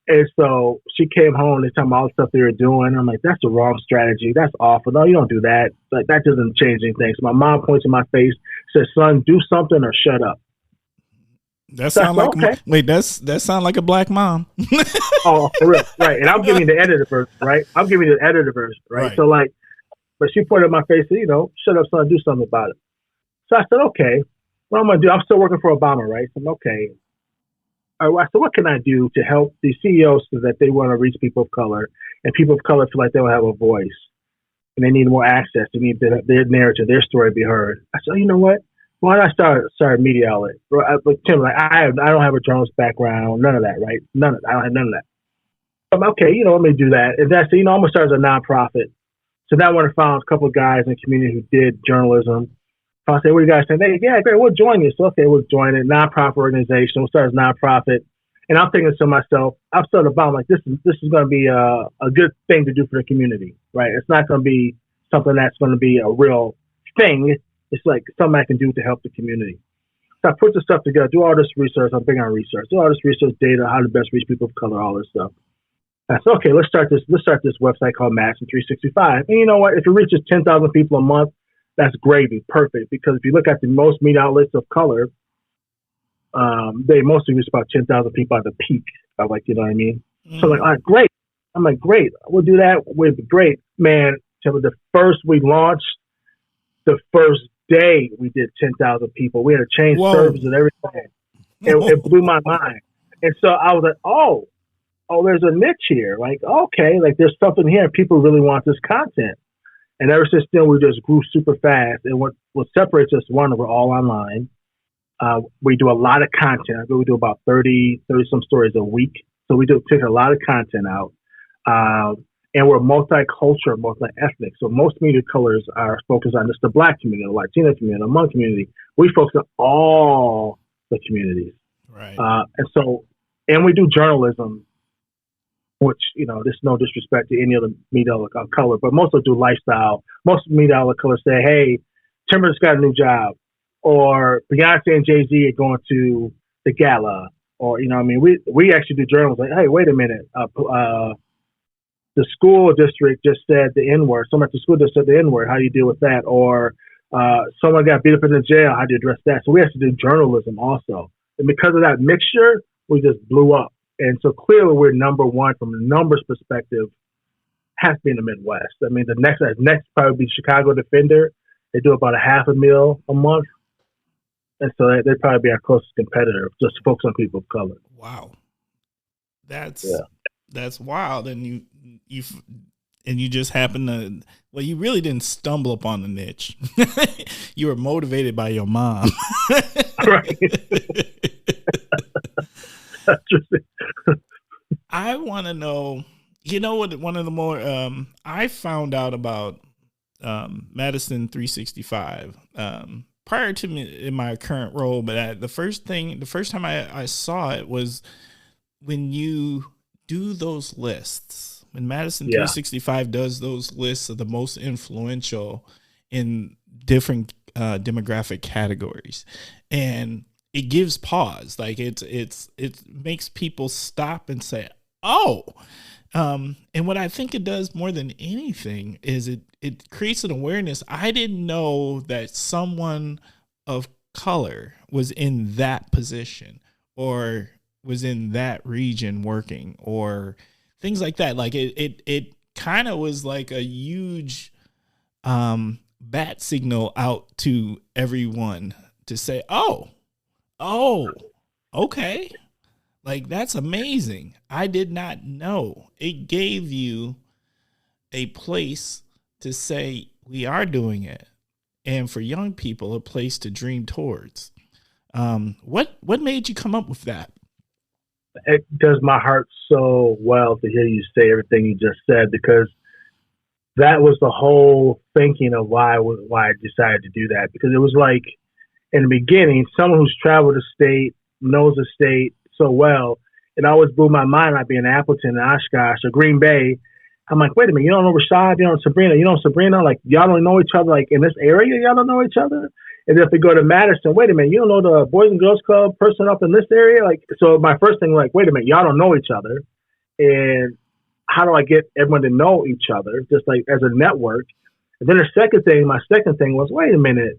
And so she came home and they talking about all the stuff they were doing. I'm like, that's the wrong strategy. That's awful. No, you don't do that. Like that doesn't change anything. So my mom points in my face, says, son, do something or shut up. That sound like okay. That sound like a black mom. Oh, for real, right? And I'm giving you the edited version, right? Right? So but she pointed in my face, and, shut up, son, do something about it. So I said, okay, what I'm gonna do? I'm still working for Obama, right? So I'm okay. All right, so what can I do to help these CEOs so that they want to reach people of color, and people of color feel like they don't have a voice, and they need more access, they need their narrative, their story to be heard. I said, you know what? Why don't I start a media outlet? But Tim, I don't have a journalist background, none of that, right? I don't have none of that. I'm okay, let me do that. And that's, I'm gonna start as a nonprofit. So now when I found a couple of guys in the community who did journalism, I said, what do you guys think? Hey, yeah, great, we'll join you. So okay, we'll join it. Nonprofit organization, we'll start as a nonprofit. And I'm thinking to myself, I'm still about like this is gonna be a good thing to do for the community, right? It's not gonna be something that's gonna be a real thing. It's like something I can do to help the community. So I put this stuff together, do all this research. I'm big on research. Do all this research, data, how to best reach people of color, all this stuff. I said, okay, let's start this website called Madison365. And you know what? If it reaches 10,000 people a month, that's gravy, perfect. Because if you look at the most media outlets of color, they mostly reach about 10,000 people at the peak. You know what I mean? Mm. So I'm like, all right, great. I'm like, great. We'll do that. We'll be great. Man, the first we launched, the first day we did 10,000 people. We had to change servers and everything. It blew my mind. And so I was like, oh, there's a niche here. Like, okay, like there's something here. People really want this content. And ever since then, we just grew super fast. And what separates us, one, we're all online. We do a lot of content. We do about 30 some stories a week. So we take a lot of content out. And we're multicultural, multi-ethnic. So most media colors are focused on just the Black community, the Latino community, the Hmong community. We focus on all the communities. Right. And we do journalism, which, there's no disrespect to any other media outlet of color, but most of them do lifestyle. Most media outlet colors say, hey, Timber's got a new job, or Beyonce and Jay-Z are going to the gala, or, we actually do journalism. Like, hey, wait a minute. The school district just said the N-word. Someone at the school district said the N-word. How do you deal with that? Or someone got beat up in the jail. How do you address that? So we have to do journalism also. And because of that mixture, we just blew up. And so clearly we're number one from a numbers perspective, has to be in the Midwest. The next probably be Chicago Defender. They do about $500,000 a month. And so they'd probably be our closest competitor, just to focus on people of color. Wow. That's wild. And and you just happen to, well, you really didn't stumble upon the niche. You were motivated by your mom. Right. I want to know, you know what, one of the more, I found out about Madison365 prior to me in my current role, but the first time I saw it was when you do those lists, when Madison365 does those lists of the most influential in different demographic categories, and it gives pause. Like it makes people stop and say, oh. And what I think it does more than anything is it creates an awareness. I didn't know that someone of color was in that position or was in that region working or things like that. Like it kind of was like a huge bat signal out to everyone to say, oh, okay. Like, that's amazing. I did not know. It gave you a place to say, we are doing it. And for young people, a place to dream towards. What made you come up with that? It does my heart so well to hear you say everything you just said, because that was the whole thinking of why I decided to do that. Because it was like, in the beginning, someone who's traveled the state, knows the state so well, it always blew my mind. I'd be in Appleton, Oshkosh, or Green Bay. I'm like, wait a minute, you don't know Rashad, you don't know Sabrina, you know Sabrina, like y'all don't know each other, like in this area, y'all don't know each other. And if we go to Madison, wait a minute, you don't know the Boys and Girls Club person up in this area, like. So my first thing, like, wait a minute, y'all don't know each other, and how do I get everyone to know each other, just like as a network? And then my second thing was, wait a minute.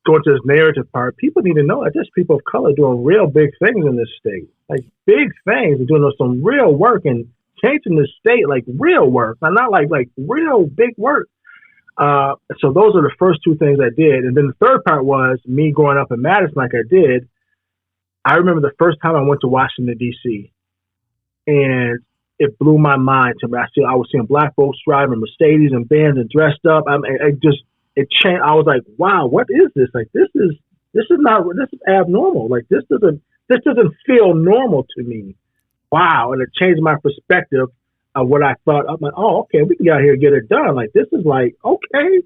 Going to this narrative part, people need to know that there's people of color doing real big things in this state, like big things, and doing some real work and changing the state, like real work, not like real big work. So those are the first two things I did, and then the third part was me growing up in Madison, like I did. I remember the first time I went to Washington D.C. and it blew my mind to me. I was seeing black folks driving Mercedes and Benz and dressed up. It changed. I was like, wow, what is this? Like, this is abnormal. Like, this doesn't feel normal to me. Wow. And it changed my perspective of what I thought. I'm like, oh, okay, we can get out here and get it done. Like, this is like, okay.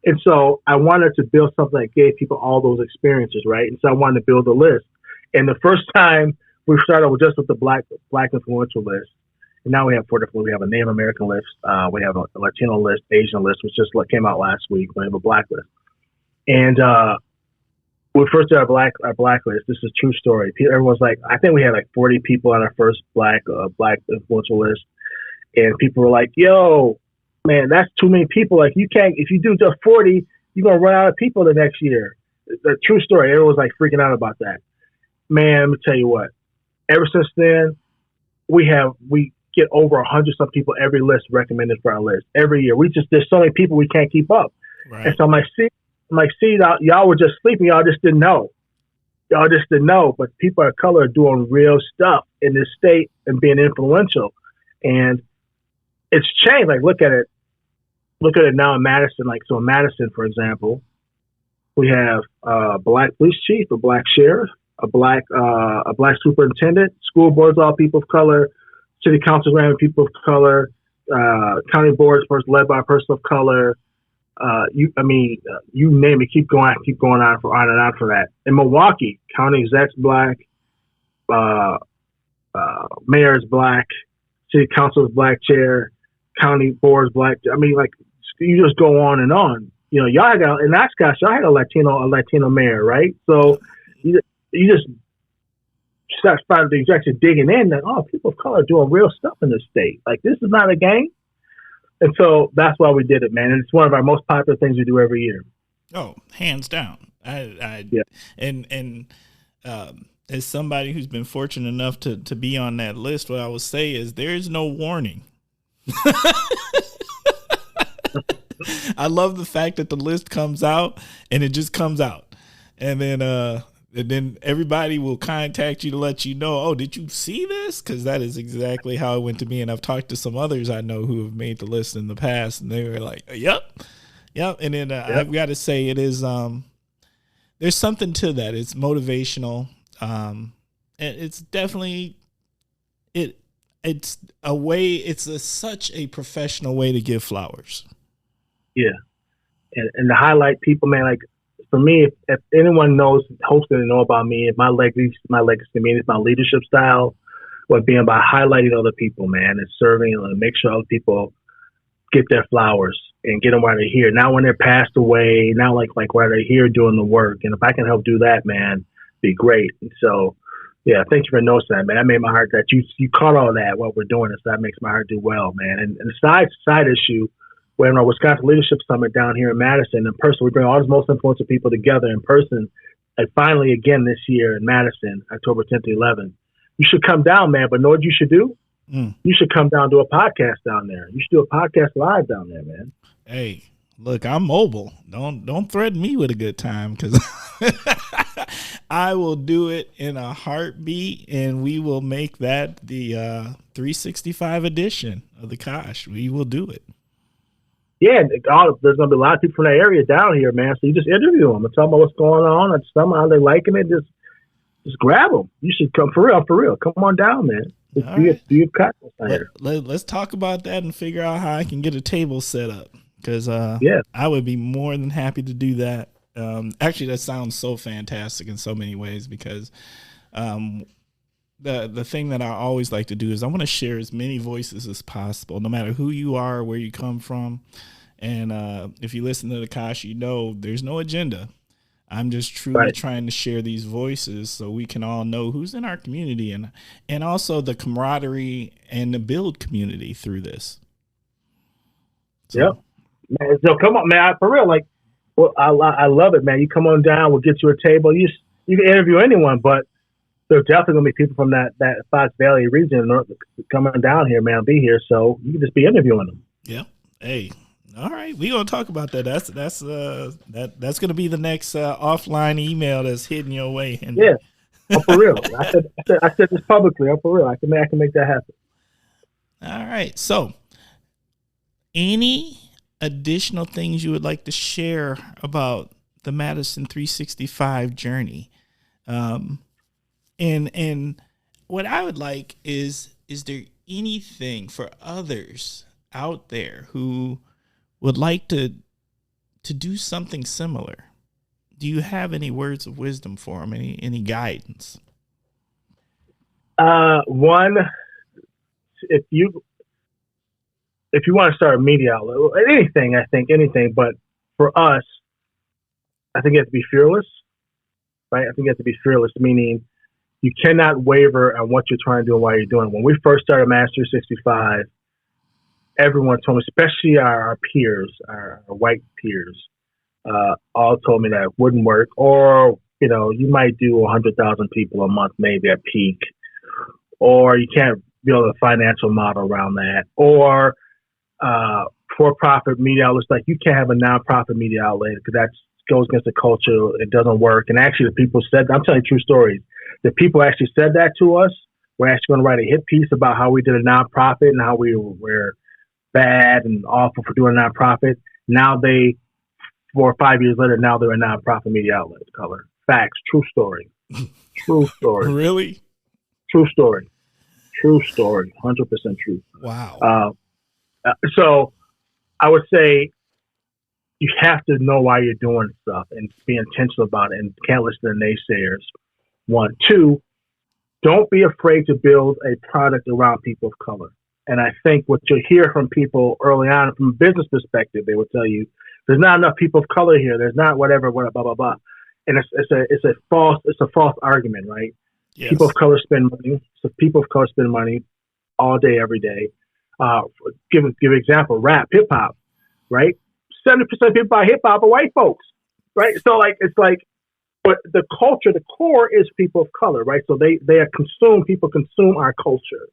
And so I wanted to build something that gave people all those experiences, right? And so I wanted to build a list. And the first time we started with just with the black influential list. And now we have 4 different. We have a Native American list. We have a Latino list, Asian list, which just came out last week. We have a black list. And we first did our black list. This is a true story. Everyone's like, I think we had like 40 people on our first black influential list. And people were like, yo, man, that's too many people. Like, you can't, if you do just 40, you're going to run out of people the next year. The true story. Everyone's like freaking out about that. Man, let me tell you what. Ever since then, we get over 100 some people every list recommended for our list every year. There's so many people we can't keep up. Right. And so I'm like, see, y'all were just sleeping. Y'all just didn't know. But people of color are doing real stuff in this state and being influential. And it's changed. Like, look at it now in Madison. Like, so in Madison, for example, we have a black police chief, a black sheriff, a black superintendent, school boards, all people of color, city councils ran with people of color, county boards led by a person of color. You name it. Keep going on and on for that. In Milwaukee, county exec's black, mayor is black, city council is black chair, county board is black. I mean, like, you just go on and on. You know, y'all got in Oshkosh, y'all had a Latino mayor, right? So you just start finding the executive digging in that, oh, people of color are doing real stuff in this state. Like, this is not a game. And so that's why we did it, man. And it's one of our most popular things we do every year. Oh, hands down. Yeah. And as somebody who's been fortunate enough to be on that list, what I will say is there is no warning. I love the fact that the list comes out and it just comes out. And then And then everybody will contact you to let you know, oh, did you see this? Because that is exactly how it went to me. And I've talked to some others I know who have made the list in the past, and they were like, yep. And then I've got to say it is, there's something to that. It's motivational. And it's definitely, it's a way, such a professional way to give flowers. Yeah. And to highlight people, man, like, for me, if anyone knows, hopefully they know about me, my legacy to me is my leadership style, but being by highlighting other people, man, and serving and make sure other people get their flowers and get them while they're here. Not when they're passed away, not like while they're here doing the work. And if I can help do that, man, be great. And so, yeah, thank you for noticing that, man. That made my heart, that you caught all that while we're doing this. That makes my heart do well, man. And the side issue, we're in our Wisconsin Leadership Summit down here in Madison. In person, we bring all the most influential people together in person. And finally, again this year in Madison, October 10th to 11th. You should come down, man. But know what you should do? You should come down and do a podcast down there. You should do a podcast live down there, man. Hey, look, I'm mobile. Don't threaten me with a good time, because I will do it in a heartbeat, and we will make that the 365 edition of the Kosh. We will do it. Yeah, there's going to be a lot of people from that area down here, man. So you just interview them and tell them about what's going on and tell them how they're liking it. Just grab them. You should come for real. Come on down, man. Let's talk about that and figure out how I can get a table set up, because I would be more than happy to do that. Actually, that sounds so fantastic in so many ways, because the thing that I always like to do is I want to share as many voices as possible, no matter who you are, where you come from. And if you listen to the Kosh, you know there's no agenda. I'm just truly trying to share these voices so we can all know who's in our community, and also the camaraderie and the build community through this. So. Yep. Man, so come on, man, for real. Like, well, I love it, man. You come on down, we'll get you a table. You can interview anyone, but there's definitely going to be people from that Fox Valley region coming down here, man, be here. So you can just be interviewing them. Yeah. Hey, all right. We're going to talk about that. That's going to be the next offline email that's hitting your way. And yeah. Oh, for real. I said this publicly. Oh, for real. I can make that happen. All right. So any additional things you would like to share about the Madison 365 journey? And what I would like is there anything for others out there who would like to do something similar? Do you have any words of wisdom for them? Any guidance? One, if you want to start a media outlet, anything, but for us, I think you have to be fearless, right? I think you have to be fearless, meaning you cannot waver on what you're trying to do and why you're doing it. When we first started Madison365, everyone told me, especially our peers, our white peers, all told me that it wouldn't work. Or, you might do 100,000 people a month, maybe at peak. Or you can't build a financial model around that. Or for-profit media outlets, like you can't have a non-profit media outlet because that goes against the culture. It doesn't work. And actually, the people said, I'm telling you true stories. The people actually said that to us. We're actually going to write a hit piece about how we did a nonprofit and how we were bad and awful for doing a nonprofit. Now 4 or 5 years later, now they're a nonprofit media outlet. Color facts, true story, true story. Really, true story, 100% true. Wow. So I would say you have to know why you're doing stuff and be intentional about it, and can't listen to naysayers. 1, 2, don't be afraid to build a product around people of color. And I think what you'll hear from people early on, from a business perspective, they will tell you, there's not enough people of color here. There's not whatever, blah, blah, blah. And it's a false argument, right? Yes. People of color spend money. So people of color spend money all day, every day. Give an example, rap, hip hop, right? 70% of people buy hip hop are white folks, right? So but the culture, the core is people of color, right? So people consume our culture.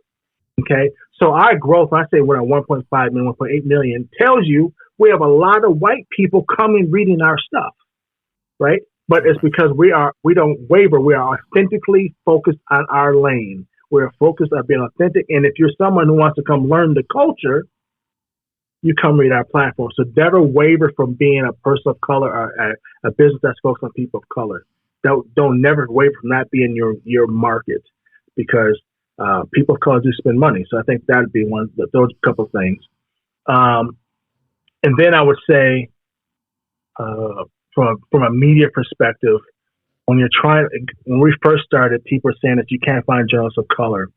Okay. So our growth, when I say we're at 1.5 million, 1.8 million, tells you we have a lot of white people coming reading our stuff, right? But it's because we don't waver. We are authentically focused on our lane. We're focused on being authentic. And if you're someone who wants to come learn the culture, you come read our platform. So never waver from being a person of color or a business that's focused on people of color. Don't never waver from that being your market, because people of color do spend money. So I think that would be those couple of things. And then I would say, from a media perspective, when we first started, people were saying that you can't find journalists of color,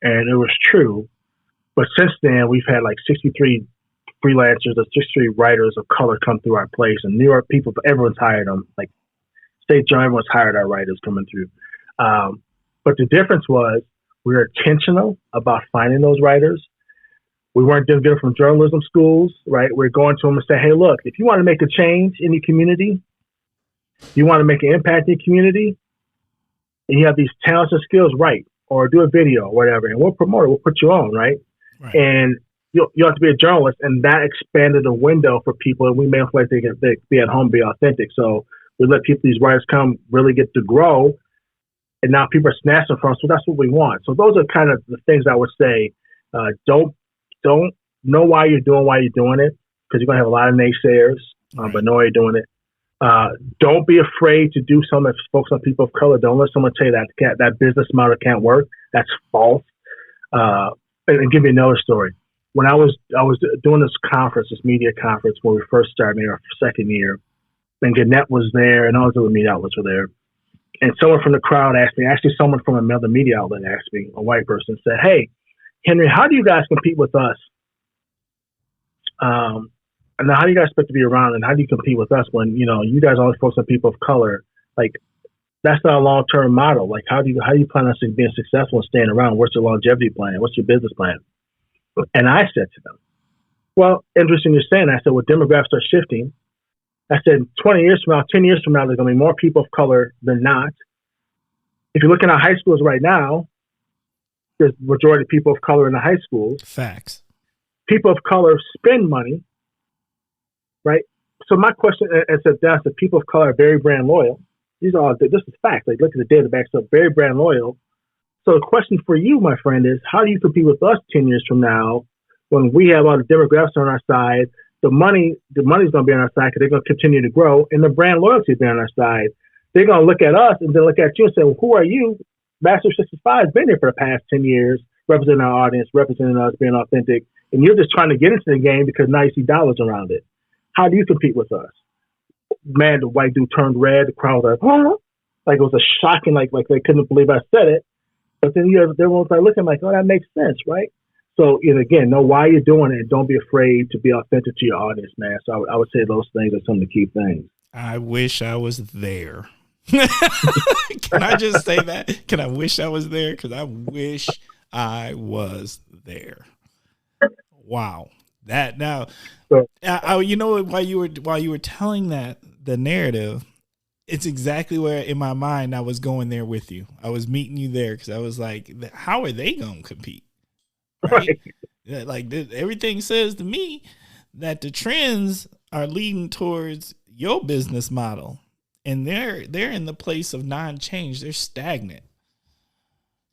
and it was true. But since then, we've had like 63 freelancers or 63 writers of color come through our place, and New York people, everyone's hired them. Like State Journal, everyone's hired our writers coming through. But the difference was we were intentional about finding those writers. We weren't just getting from journalism schools, right? We're going to them and say, hey, look, if you want to make a change in your community, you want to make an impact in your community, and you have these talents and skills, right? Or do a video or whatever, and we'll promote it. We'll put you on, right? And you have to be a journalist, and that expanded the window for people, and we made them feel like they can be at home, be authentic. So we let these writers come, really get to grow, and now people are snatching from us. So that's what we want. So those are kind of the things I would say. Don't know why you're doing it, because you're going to have a lot of naysayers, but know why you're doing it. Don't be afraid to do something that's focused on people of color. Don't let someone tell you that business model can't work. That's false. And give you another story. When I was doing this media conference, when we first started, maybe our second year, and Gannett was there, and all the other media outlets were there. And someone from the crowd asked me, actually someone from another media outlet asked me, a white person, said, hey, Henry, how do you guys compete with us? And how do you guys expect to be around, and how do you compete with us when, you guys always focus on people of color? Like, that's not a long-term model. Like, how do you plan on being successful and staying around? What's your longevity plan? What's your business plan? And I said to them, well, interesting you're saying that. I said, well, demographics are shifting. I said, 20 years from now, 10 years from now, there's going to be more people of color than not. If you look at our high schools right now, there's the majority of people of color in the high schools. Facts. People of color spend money, right? So my question is that people of color are very brand loyal. This is fact. Like, look at the data backs up, very brand loyal. So the question for you, my friend, is how do you compete with us 10 years from now when we have all the demographics on our side? The money's going to be on our side because they're going to continue to grow, and the brand loyalty is on our side. They're going to look at us and then look at you and say, well, who are you? Madison365 has been here for the past 10 years, representing our audience, representing us, being authentic, and you're just trying to get into the game because now you see dollars around it. How do you compete with us? Man, the white dude turned red. The crowd was like, oh, like it was a shocking, like they couldn't believe I said it. But then everyone was like looking like, oh, that makes sense, right? So, again, know why you're doing it, and don't be afraid to be authentic to your audience, man. So I would say those things are some of the key things. I wish I was there. Can I just say that? Can I wish I was there? Because I wish I was there. Wow. That now, you know, while you were telling the narrative, it's exactly where in my mind I was going there with you. I was meeting you there because I was like, how are they going to compete? Right? Like everything says to me that the trends are leading towards your business model, and they're in the place of non-change. They're stagnant.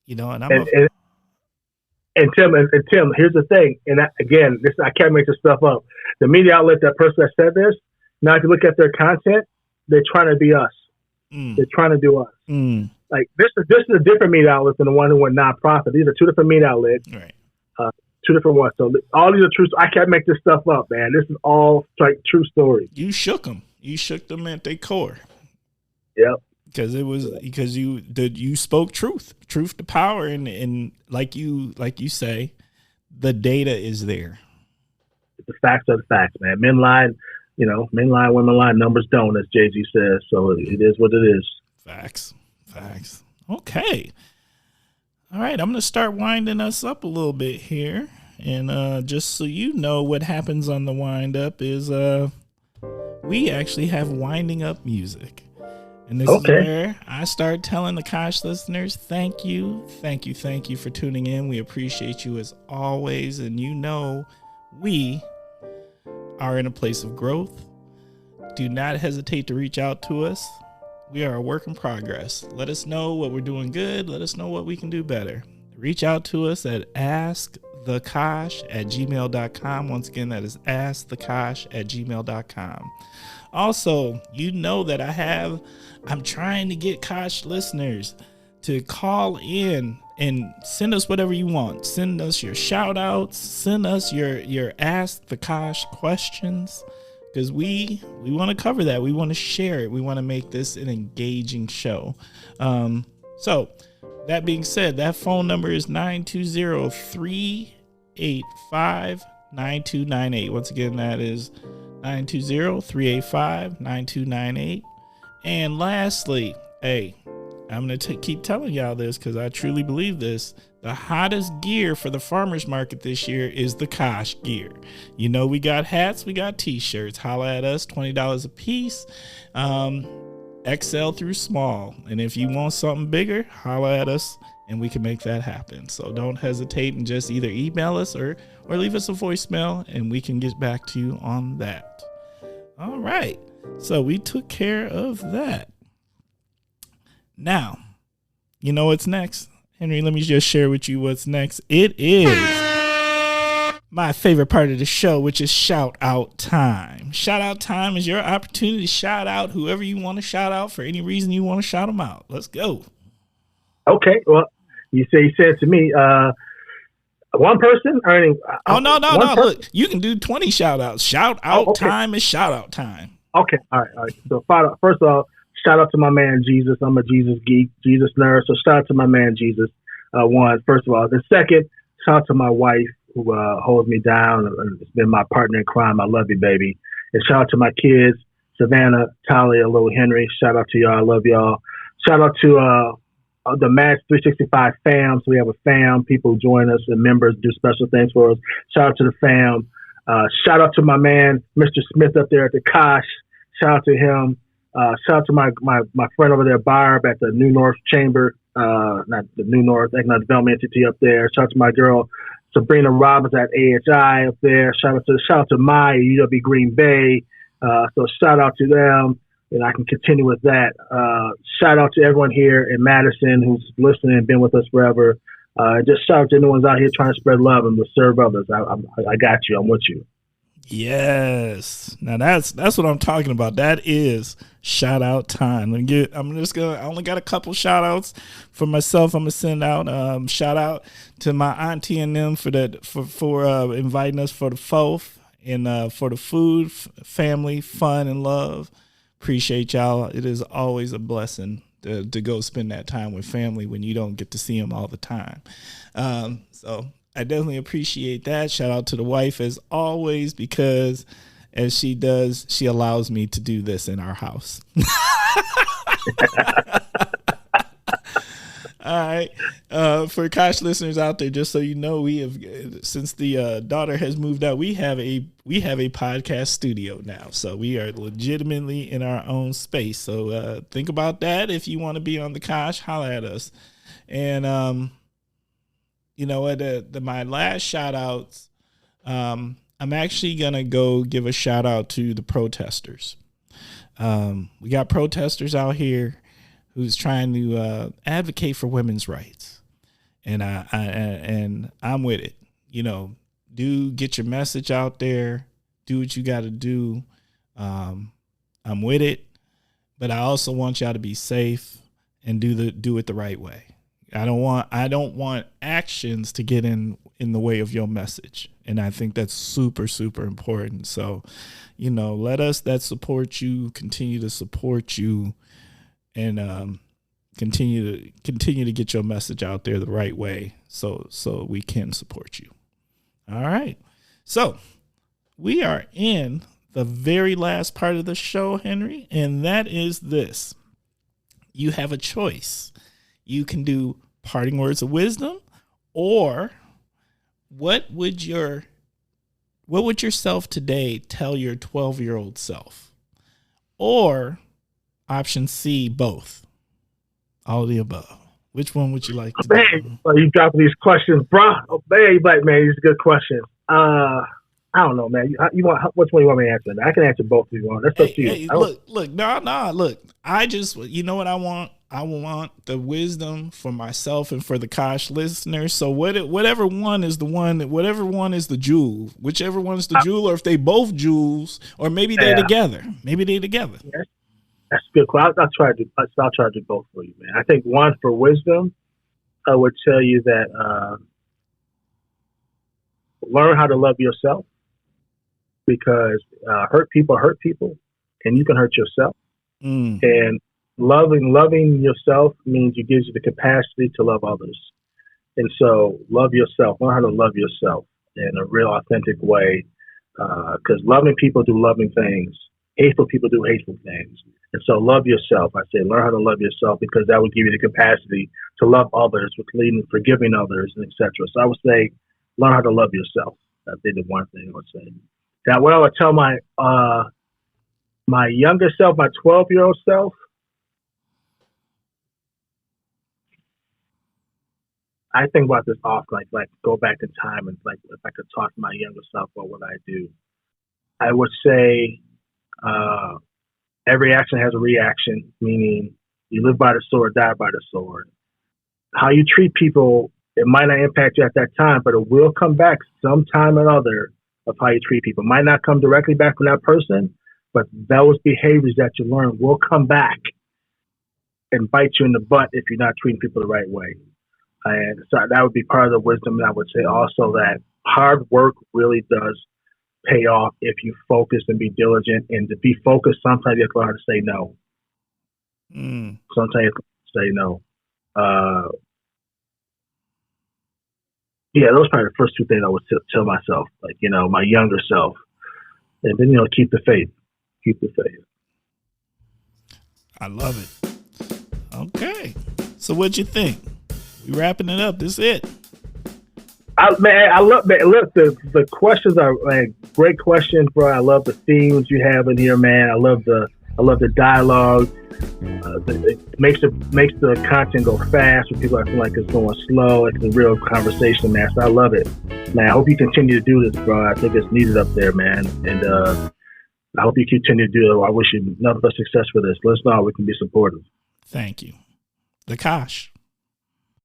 And Tim, here's the thing. And I can't make this stuff up. The media outlet, that person that said this, now if you look at their content, they're trying to be us. They're trying to do us. Like this is a different media outlet than the one who went nonprofit. These are two different media outlets. Right. Two different ones. So all these are true. I can't make this stuff up, man. This is all like true stories. You shook them. You shook them at their core. Yep. Because you spoke truth to power, and like you say, the data is there. The facts are the facts, man. Men lie, women lie, numbers don't, as Jay-Z says. So it is what it is. Facts. Okay. All right, I'm going to start winding us up a little bit here. And just so you know, what happens on the wind up is we actually have winding up music. And this is where I start telling the Kosh listeners, thank you for tuning in. We appreciate you as always. And we are in a place of growth. Do not hesitate to reach out to us. We are a work in progress. Let us know what we're doing good. Let us know what we can do better. Reach out to us at askthekosh@gmail.com. Once again, that is askthekosh@gmail.com. Also, you know that I'm trying to get Kosh listeners to call in and send us whatever you want. Send us your shout outs. Send us your Ask the Kosh questions, because we want to cover that. We want to share it. We want to make this an engaging show. So that being said, that phone number is 920-385-9298. Once again, that is 920-385-9298. And lastly, hey, I'm going to keep telling y'all this because I truly believe this. The hottest gear for the farmers market this year is the Kosh gear. You know, we got hats, we got t-shirts. Holla at us, $20 a piece, XL through small. And if you want something bigger, holla at us and we can make that happen. So don't hesitate and just either email us or leave us a voicemail and we can get back to you on that. All right. So we took care of that. Now, you know what's next? Henry, let me just share with you what's next. It is my favorite part of the show, which is shout out time. Shout out time is your opportunity to shout out whoever you want to shout out for any reason you want to shout them out. Let's go. Okay. Well, you said to me, one person earning. No. Look, you can do 20 shout outs. Shout out time is shout out time. Okay. All right. So first of all, shout out to my man, Jesus. I'm a Jesus geek, Jesus nerd. So shout out to my man, Jesus. One, first of all. The second, shout out to my wife who holds me down and has been my partner in crime. I love you, baby. And shout out to my kids, Savannah, Talia, little Henry. Shout out to y'all. I love y'all. Shout out to the Madison365 fam. So we have a fam. People join us and members do special things for us. Shout out to the fam. Shout out to my man, Mr. Smith up there at the Kosh. Shout out to him. Shout out to my friend over there, Barb, at the New North Chamber, not the New North Economic Development Entity up there. Shout out to my girl, Sabrina Robbins at AHI up there. Shout out to Maya, UW Green Bay. So shout out to them, and I can continue with that. Shout out to everyone here in Madison who's listening and been with us forever. Just shout out to anyone out here trying to spread love and to serve others. I got you. I'm with you. Yes. Now that's what I'm talking about. That is shout out time. I only got a couple shout outs for myself. I'm gonna send out shout out to my auntie and them for inviting us for the 4th and for the food, family, fun, and love. Appreciate y'all. It is always a blessing to go spend that time with family when you don't get to see them all the time. So I definitely appreciate that. Shout out to the wife as always, because as she does, she allows me to do this in our house. All right. For Kosh listeners out there, just so you know, we have, since the daughter has moved out, we have a podcast studio now. So we are legitimately in our own space. So think about that. If you want to be on the Kosh, holla at us. And you know what? My last shout outs, I'm actually going to go give a shout out to the protesters. We got protesters out here who's trying to advocate for women's rights. And I'm with it. You know, get your message out there. Do what you got to do. I'm with it. But I also want y'all to be safe and do it the right way. I don't want actions to get in the way of your message. And I think that's super, super important. So, you know, let us that support you continue to support you and continue to get your message out there the right way so we can support you. All right. So we are in the very last part of the show, Henry, and that is this. You have a choice. You can do parting words of wisdom, or what would your self today tell your 12-year-old self? Or option C, both. All of the above. Which one would you like to do? You dropping these questions, bro. Man, these are good questions. I don't know, man. You want which one you want me to answer? I can answer both if you want. That's up to you. Hey, look, look. I just, you know what I want? I want the wisdom for myself and for the Kosh listeners. So whatever one is the jewel, whichever one is the jewel, or if they both jewels, or maybe they're together. Maybe they're together. Yeah, that's good. I'll try to do both for you, man. I think one for wisdom, I would tell you that learn how to love yourself, because hurt people, and you can hurt yourself. And loving yourself means it gives you the capacity to love others. And so love yourself. Learn how to love yourself in a real authentic way, because loving people do loving things. Hateful people do hateful things. And so love yourself. I say learn how to love yourself, because that will give you the capacity to love others, with leading, forgiving others, and etc. So I would say learn how to love yourself. That'd be the one thing I would say. Now, what I would tell my younger self, my 12-year-old self, I think about this often, like go back in time and like if I could talk to my younger self about what I do, I would say every action has a reaction, meaning you live by the sword, die by the sword. How you treat people, it might not impact you at that time, but it will come back sometime or other of how you treat people. It might not come directly back from that person, but those behaviors that you learn will come back and bite you in the butt if you're not treating people the right way. And so that would be part of the wisdom. And I would say also that hard work really does pay off if you focus and be diligent. And to be focused, sometimes you have to learn how to say no. Sometimes you have to say no. Yeah, those are probably the first two things I would tell myself, like, my younger self. And then, keep the faith. Keep the faith. I love it. Okay. So what'd you think? We wrapping it up. This is it. Look, the questions are great questions, bro. I love the themes you have in here, man. I love the dialogue. It makes the content go fast when people are feeling like it's going slow. It's a real conversation, man. So I love it, man. I hope you continue to do this, bro. I think it's needed up there, man. And I hope you continue to do it. I wish you nothing but success for this. Let us know how we can be supportive. Thank you. The Kosh.